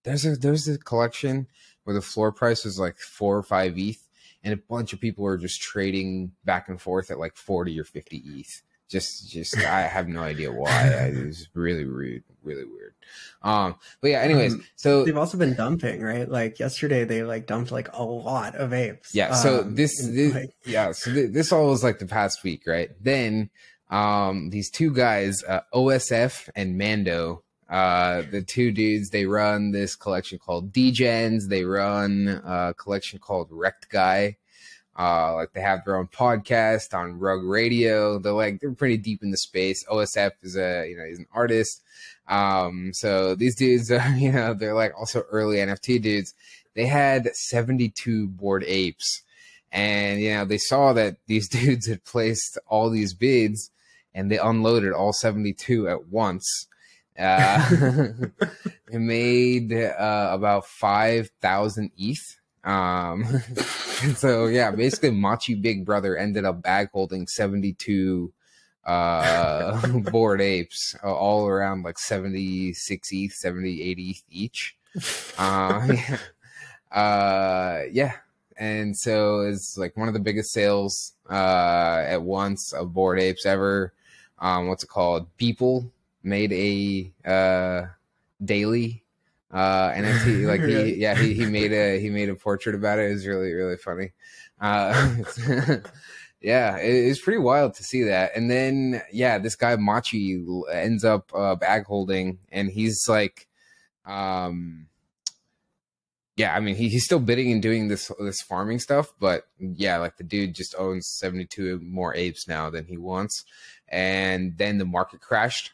there's a collection where the floor price was like 4 or 5 ETH, and a bunch of people were just trading back and forth at like 40 or 50 ETH. Just I have no idea why. It was really rude, really weird. But yeah, anyways, so they've also been dumping, right? Like yesterday they like dumped like a lot of apes. Yeah, so this all was like the past week, right? Then these two guys, OSF and Mando, the two dudes, they run this collection called Degens. They run a collection called Wrecked Guy. Like they have their own podcast on Rug Radio. They're pretty deep in the space. OSF is he's an artist. So these dudes are, they're like also early NFT dudes. They had 72 Bored Apes, and they saw that these dudes had placed all these bids, and they unloaded all 72 at once. It made about 5,000 ETH. And so yeah, basically Machi Big Brother ended up bag holding 72 Bored Apes, all around like 76 ETH, 78 ETH each. Yeah. And so it's like one of the biggest sales at once of Bored Apes ever. What's it called? Beeple made a daily NFT. Like he made a portrait about it. It was really, really funny. Yeah, it's pretty wild to see that. And then this guy Machi ends up bag holding, and he's like he's still bidding and doing this farming stuff, but like the dude just owns 72 more apes now than he wants. And then the market crashed,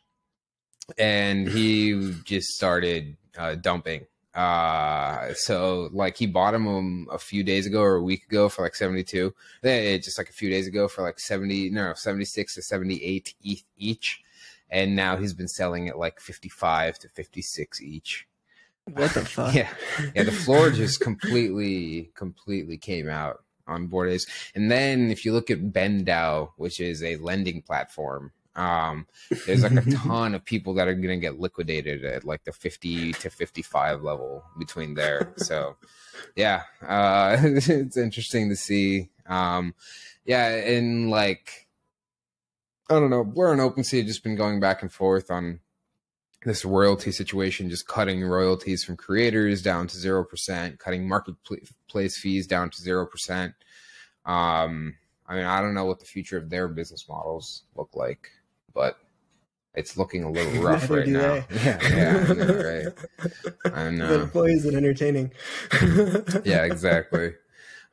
and he just started dumping. So like he bought him a few days ago or a week ago for like 72. Then just like a few days ago for like 76 to 78 ETH each, and now he's been selling at like 55 to 56 each. What the fuck? Yeah, the floor just completely came out on Bored Apes. And then if you look at BendDAO, which is a lending platform, There's like a ton of people that are going to get liquidated at like the 50 to 55 level between there. So yeah, it's interesting to see. Yeah, and like, I don't know, Blur and OpenSea have just been going back and forth on this royalty situation, just cutting royalties from creators down to 0%, cutting marketplace fees down to 0%. I mean, I don't know what the future of their business models look like, but it's looking a little rough right now. Yeah, I know, right? I know. The employees and entertaining. Yeah, exactly.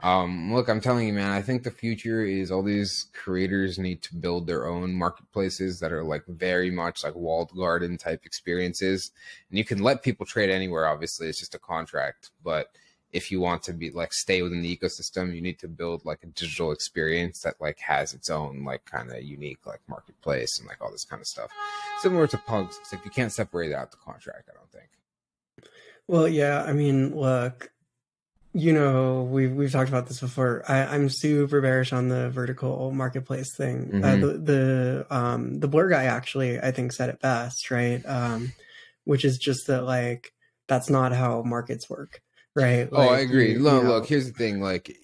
Look, I'm telling you, man, I think the future is all these creators need to build their own marketplaces that are like very much like walled garden type experiences. And you can let people trade anywhere, obviously, it's just a contract. But if you want to be like stay within the ecosystem, you need to build like a digital experience that like has its own like kind of unique like marketplace and like all this kind of stuff. Similar to Punks, except you can't separate out the contract, I don't think. Well, yeah, I mean, look, you know, we've talked about this before. I'm super bearish on the vertical marketplace thing. The Blur guy actually, I think, said it best, right? Which is just that like that's not how markets work, right? Like, I agree. Look, here's the thing. Like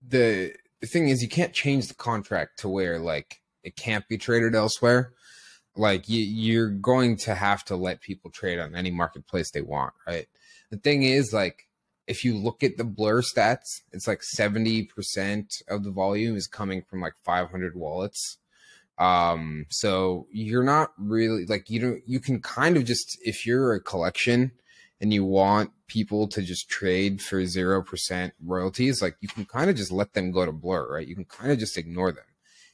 the thing is, you can't change the contract to where like it can't be traded elsewhere. Like you're going to have to let people trade on any marketplace they want, right? The thing is, like, if you look at the Blur stats, it's like 70% of the volume is coming from like 500 wallets. So you're not really like, you can kind of just, if you're a collection and you want people to just trade for 0% royalties, like you can kind of just let them go to Blur, right? You can kind of just ignore them.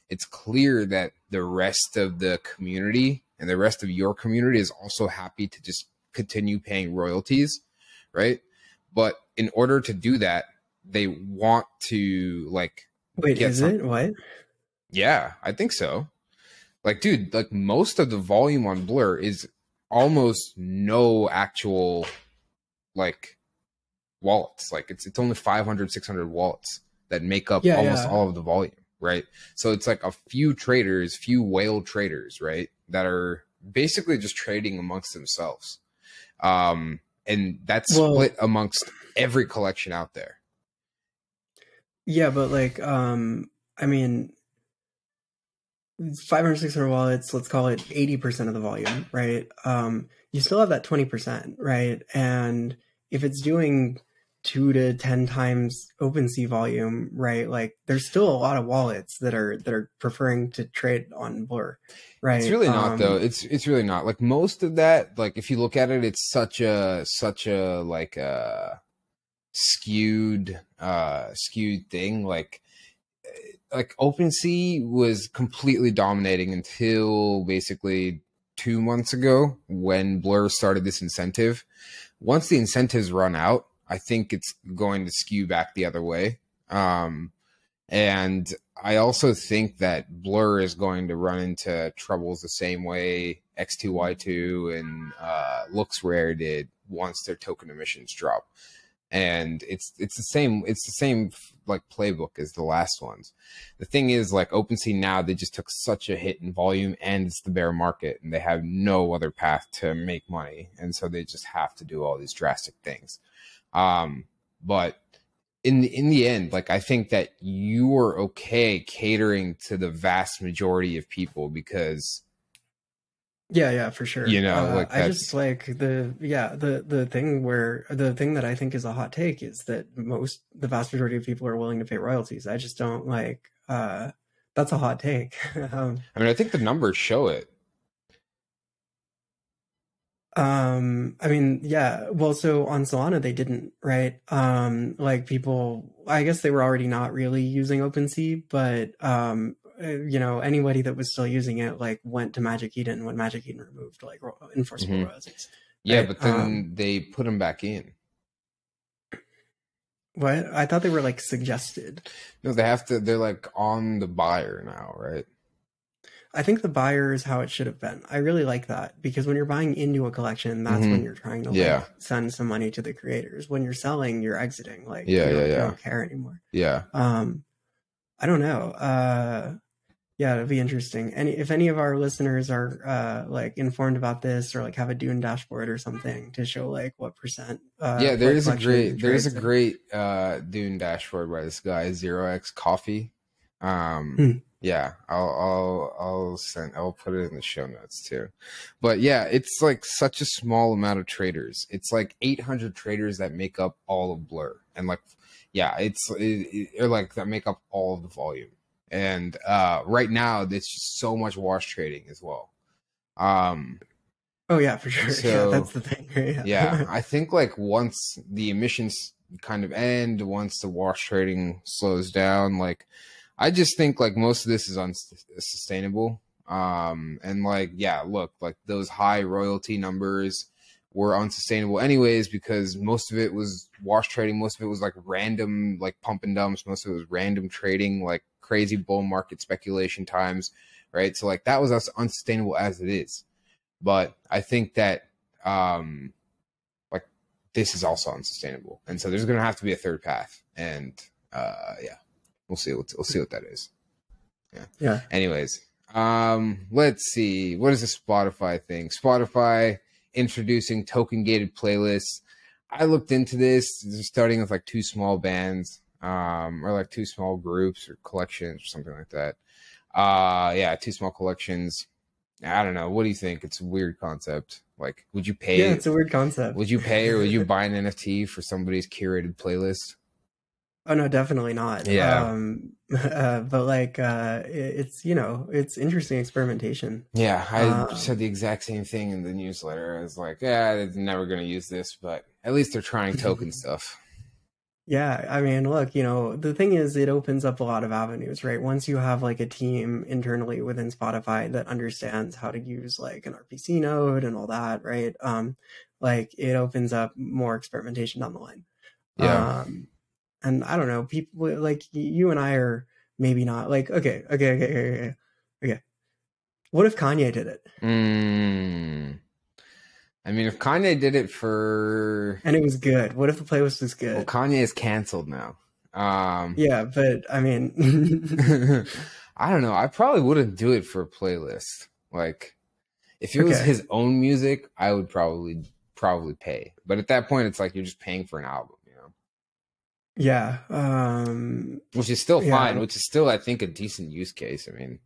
It's clear that the rest of the community and the rest of your community is also happy to just continue paying royalties, right? But in order to do that, they want to like wait, is it what? Yeah, I think so. Like, dude, like most of the volume on Blur is almost no actual like wallets. Like it's only 500, 600 wallets that make up almost all of the volume, right? So it's like a few traders, few whale traders, right, that are basically just trading amongst themselves. And that's split amongst every collection out there. Yeah, but like, I mean, 500, 600 wallets, let's call it 80% of the volume, right? You still have that 20%, right? And if it's doing 2 to 10 times OpenSea volume, right? Like there's still a lot of wallets that are preferring to trade on Blur, right? It's really not though. It's really not. Like most of that, like if you look at it, it's such a like skewed thing. Like OpenSea was completely dominating until basically 2 months ago when Blur started this incentive. Once the incentives run out, I think it's going to skew back the other way. And I also think that Blur is going to run into troubles the same way X2Y2 and Looks Rare did once their token emissions drop. And it's the same like playbook as the last ones. The thing is, like OpenSea now, they just took such a hit in volume and it's the bear market and they have no other path to make money. And so they just have to do all these drastic things. But in the end, like I think that you are okay catering to the vast majority of people because yeah, for sure. You know, like I just like the thing that I think is a hot take is that the vast majority of people are willing to pay royalties. I just don't like that's a hot take. I mean, I think the numbers show it. I mean, yeah. Well, so on Solana they didn't, right? Like people, I guess they were already not really using OpenSea, but you know, anybody that was still using it like went to Magic Eden when Magic Eden removed like enforceable royalties. Yeah, right? but then they put them back in. What? I thought they were like suggested. No, they have to. They're like on the buyer now, right? I think the buyer is how it should have been. I really like that because when you're buying into a collection, that's when you're trying to like, send some money to the creators. When you're selling, you're exiting. Like you don't care anymore. Yeah. I don't know. Yeah, it'll be interesting. And if any of our listeners are like informed about this, or like have a Dune dashboard or something to show like what percent Yeah, what collection there's a trades. great Dune dashboard by this guy, Zero X Coffee. Hmm. Yeah, I'll put it in the show notes too. But yeah, it's like such a small amount of traders. It's like 800 traders that make up all of Blur, and like yeah, or like that make up all of the volume. And right now, there's just so much wash trading as well. Um, Oh yeah, for sure. Yeah, so that's the thing. Right? yeah, I think like once the emissions kind of end, once the wash trading slows down, like I just think like most of this is unsustainable. And like, yeah, look, like those high royalty numbers were unsustainable anyways, because most of it was wash trading. Most of it was like random, like pump and dumps. Most of it was random trading, like crazy bull market speculation times. Right. So like that was unsustainable as it is. But I think that, like this is also unsustainable. And so there's going to have to be a third path. And, yeah. We'll see what that is. Yeah. Yeah. Anyways, let's see. What is the Spotify thing? Spotify introducing token gated playlists. I looked into this. They're starting with like 2 small bands, or like 2 small groups or collections or something like that. Yeah, 2 small collections. I don't know. What do you think? It's a weird concept. Like, would you pay? Yeah, it's a weird concept. Would you pay, or would you buy an NFT for somebody's curated playlist? Oh no, definitely not. Yeah. But like, it's it's interesting experimentation. Yeah, I said the exact same thing in the newsletter. I was like, yeah, they're never going to use this, but at least they're trying token stuff. Yeah, I mean, look, the thing is, it opens up a lot of avenues, right? Once you have like a team internally within Spotify that understands how to use like an RPC node and all that, right? Like it opens up more experimentation down the line. Yeah. And I don't know, people like you and I are maybe not like, okay. What if Kanye did it? I mean, if Kanye did it and it was good, what if the playlist was good? Well, Kanye is canceled now. Yeah, but I mean, I don't know. I probably wouldn't do it for a playlist. Like, if it was his own music, I would probably pay. But at that point, it's like you're just paying for an album. Yeah. Which is still fine, which is still, I think, a decent use case. I mean,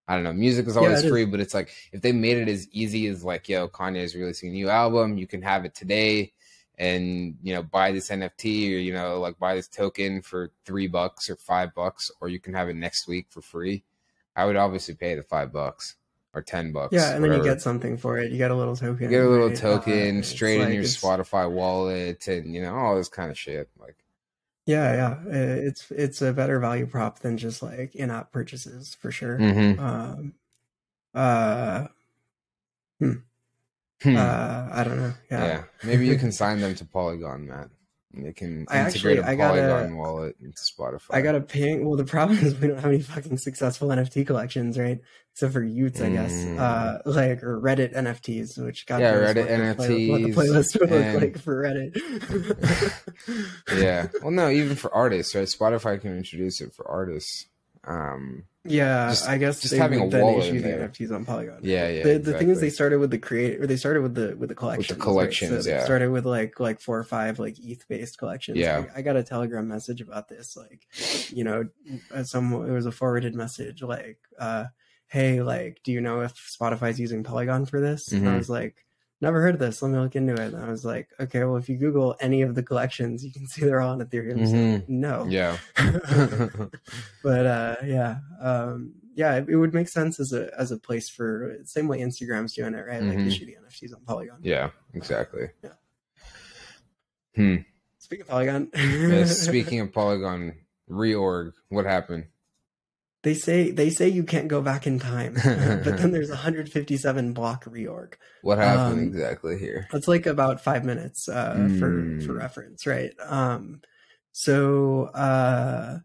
I don't know. Music is always free, but it's like if they made it as easy as like, yo, Kanye is releasing a new album, you can have it today and, buy this NFT or, like buy this token for $3 or $5, or you can have it next week for free. I would obviously pay the $5 or $10. Yeah, and then you get something for it. You get a little token. You get a little token straight in your Spotify wallet and, all this kind of shit. Like, yeah, it's a better value prop than just like in-app purchases for sure. I don't know. Yeah, maybe you can sign them to Polygon, Matt. And they can integrate a Polygon wallet into Spotify. I got a ping. Well, the problem is we don't have any fucking successful NFT collections, right? Except for Utes, I guess. Like, or Reddit NFTs, which got Reddit NFTs. What the playlist would look like for Reddit. Yeah. Well, no, even for artists, right? Spotify can introduce it for artists. Yeah, I guess just having a wallet in there. NFTs on Polygon. Yeah. The thing is, they started with the collections. With the collections, right? So they started with like 4 or 5 like ETH based collections. Yeah, I got a Telegram message about this. Like, it was a forwarded message like, "Hey, like, do you know if Spotify's using Polygon for this?" And I was like, "Never heard of this. Let me look into it." And I was like, "Okay, well, if you Google any of the collections, you can see they're all on Ethereum." So, no. Yeah. But yeah, it would make sense as a place for, same way Instagram's doing it, right? Like issue the NFTs on Polygon. Yeah, exactly. Speaking of Polygon. Speaking of Polygon reorg, what happened? They say you can't go back in time, but then there's 157 block reorg. What happened exactly here? It's like about 5 minutes for reference, right? So 5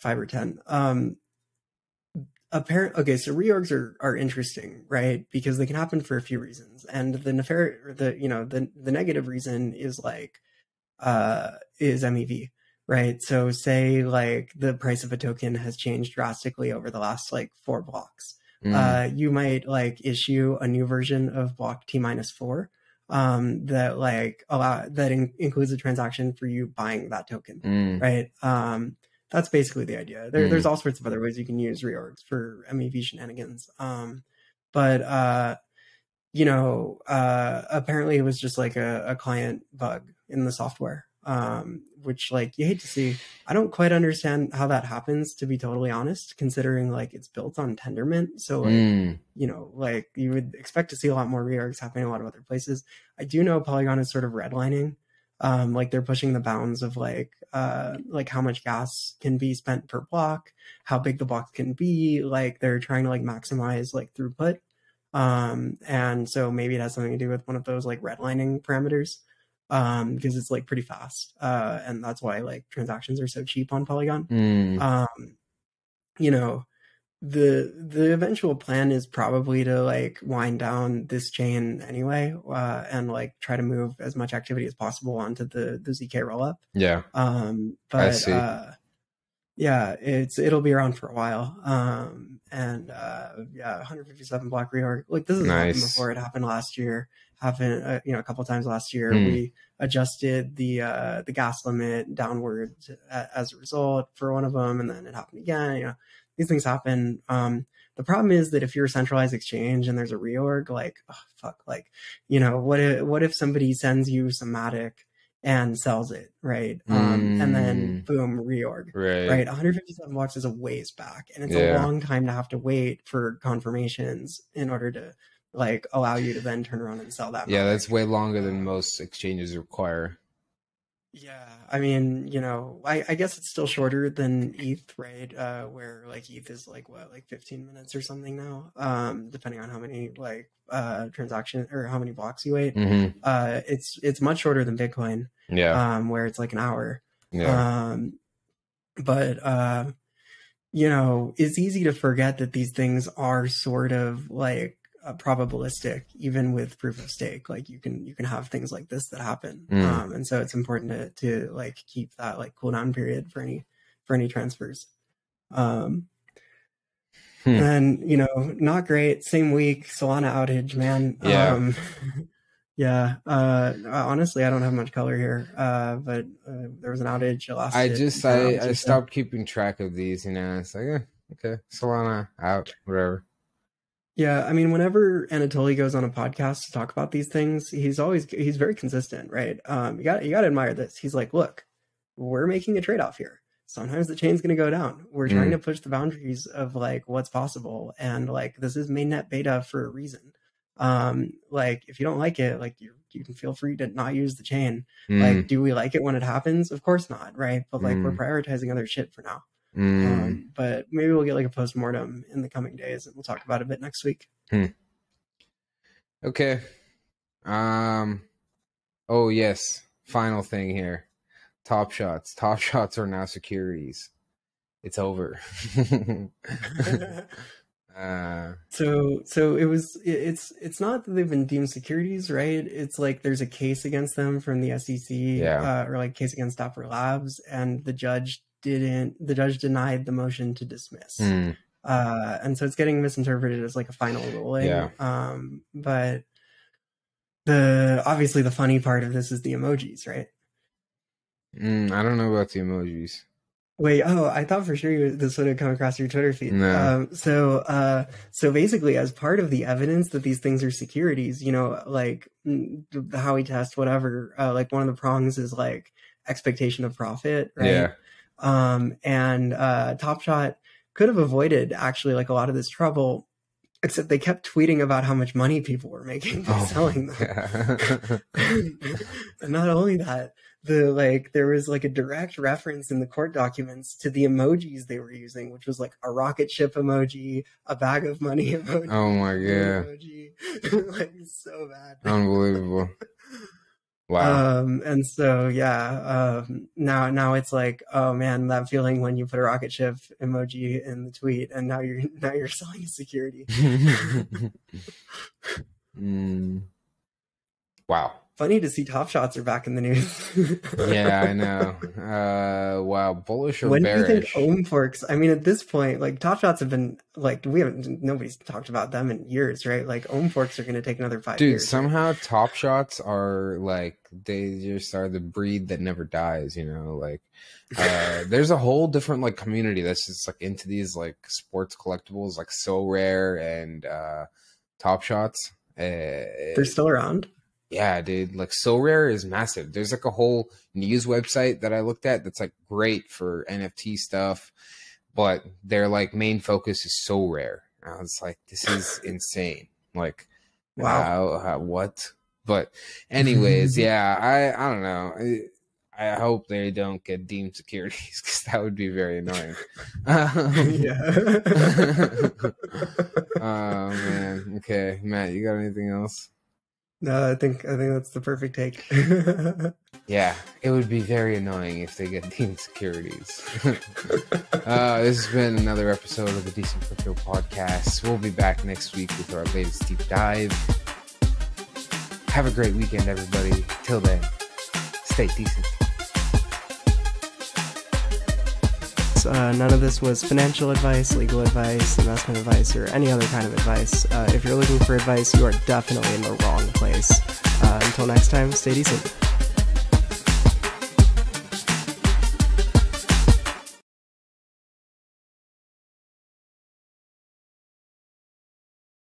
or 10. Okay, so reorgs are interesting, right? Because they can happen for a few reasons, and the negative reason is like is MEV, right? So say like the price of a token has changed drastically over the last like 4 blocks. You might like issue a new version of block T minus 4 that like includes a transaction for you buying that token, right? That's basically the idea. There's all sorts of other ways you can use reorgs for MEV shenanigans. But apparently it was just like a client bug in the software, which like you hate to see. I don't quite understand how that happens, to be totally honest, considering like it's built on Tendermint. So like, like you would expect to see a lot more reorgs happening in a lot of other places. I do know Polygon is sort of redlining. Like they're pushing the bounds of like how much gas can be spent per block, how big the block can be. Like they're trying to like maximize like throughput. And so maybe it has something to do with one of those like redlining parameters, because it's like pretty fast. And that's why like transactions are so cheap on Polygon. The eventual plan is probably to like wind down this chain anyway, and like try to move as much activity as possible onto the ZK rollup. Yeah. But I see. yeah, it'll be around for a while. And 157 block reorg. Like this has happened before. It happened last year. Happened a couple of times last year. We adjusted the gas limit downward as a result for one of them, and then it happened again. These things happen. The problem is that if you're a centralized exchange and there's a reorg, like, oh, fuck, like, what if somebody sends you some Matic and sells it, right? And then boom, reorg, right? 157 blocks is a ways back, and it's a long time to have to wait for confirmations in order to like allow you to then turn around and sell that. Yeah, that's way longer than most exchanges require. Yeah, I mean, I guess it's still shorter than ETH, right? Where like ETH is like 15 minutes or something now, depending on how many like transactions or how many blocks you wait. It's much shorter than Bitcoin. Yeah. Where it's like an hour. Yeah. But it's easy to forget that these things are sort of like probabilistic, even with proof of stake. Like you can have things like this that happen, and so it's important to like keep that like cooldown period for any transfers. And not great. Same week, Solana outage, man. Honestly, I don't have much color here, but there was an outage. I stopped keeping track of these. It's like, okay, Solana out, whatever. Yeah, I mean, whenever Anatoly goes on a podcast to talk about these things, he's very consistent, right? You got to admire this. He's like, look, we're making a trade-off here. Sometimes the chain's going to go down. We're trying to push the boundaries of like what's possible, and like this is mainnet beta for a reason. Like if you don't like it, like you can feel free to not use the chain. Like, do we like it when it happens? Of course not, right? But like we're prioritizing other shit for now. But maybe we'll get like a post-mortem in the coming days, and we'll talk about it a bit next week. Okay. Oh yes, final thing here. Top shots are now securities. It's over. So it's not that they've been deemed securities, right? It's like there's a case against them from the SEC, or like case against Dapper Labs, and the judge denied the motion to dismiss. And so it's getting misinterpreted as like a final ruling. But obviously the funny part of this is the emojis, right? I don't know about the emojis. Wait, I thought for sure this would have come across your Twitter feed. No. So basically, as part of the evidence that these things are securities, like the Howey test, whatever, like one of the prongs is like expectation of profit, right? Yeah. And Top Shot could have avoided actually like a lot of this trouble, except they kept tweeting about how much money people were making by selling them. And not only that, there was like a direct reference in the court documents to the emojis they were using, which was like a rocket ship emoji, a bag of money emoji. Oh my god. Emoji. Like so bad. Unbelievable. Wow. And so now it's like, oh man, that feeling when you put a rocket ship emoji in the tweet, and now you're selling a security. Wow. Funny to see Top Shots are back in the news. Yeah, I know. Wow, bullish or When bearish? do you think Ohm Forks? I mean, at this point, like Top Shots have been like nobody's talked about them in years, right? Like Ohm Forks are going to take another 5 Dude, years. somehow Top Shots are like they just are the breed that never dies, you know, like there's a whole different like community that's just like into these like sports collectibles like So Rare and Top Shots. They're still around. Yeah, dude, like So Rare is massive. There's like a whole news website that I looked at that's like great for NFT stuff, but their like main focus is So Rare. I was like, this is insane. Like, wow, what? But anyways, yeah, I don't know. I hope they don't get deemed securities because that would be very annoying. Yeah. Oh man. Okay, Matt, you got anything else? No, I think that's the perfect take. Yeah, it would be very annoying if they get deemed securities. This has been another episode of the Decent Crypto Podcast. We'll be back next week with our latest deep dive. Have a great weekend, everybody. Till then, stay decent. None of this was financial advice, legal advice, investment advice, or any other kind of advice. If you're looking for advice, you are definitely in the wrong place. Until next time, stay decent.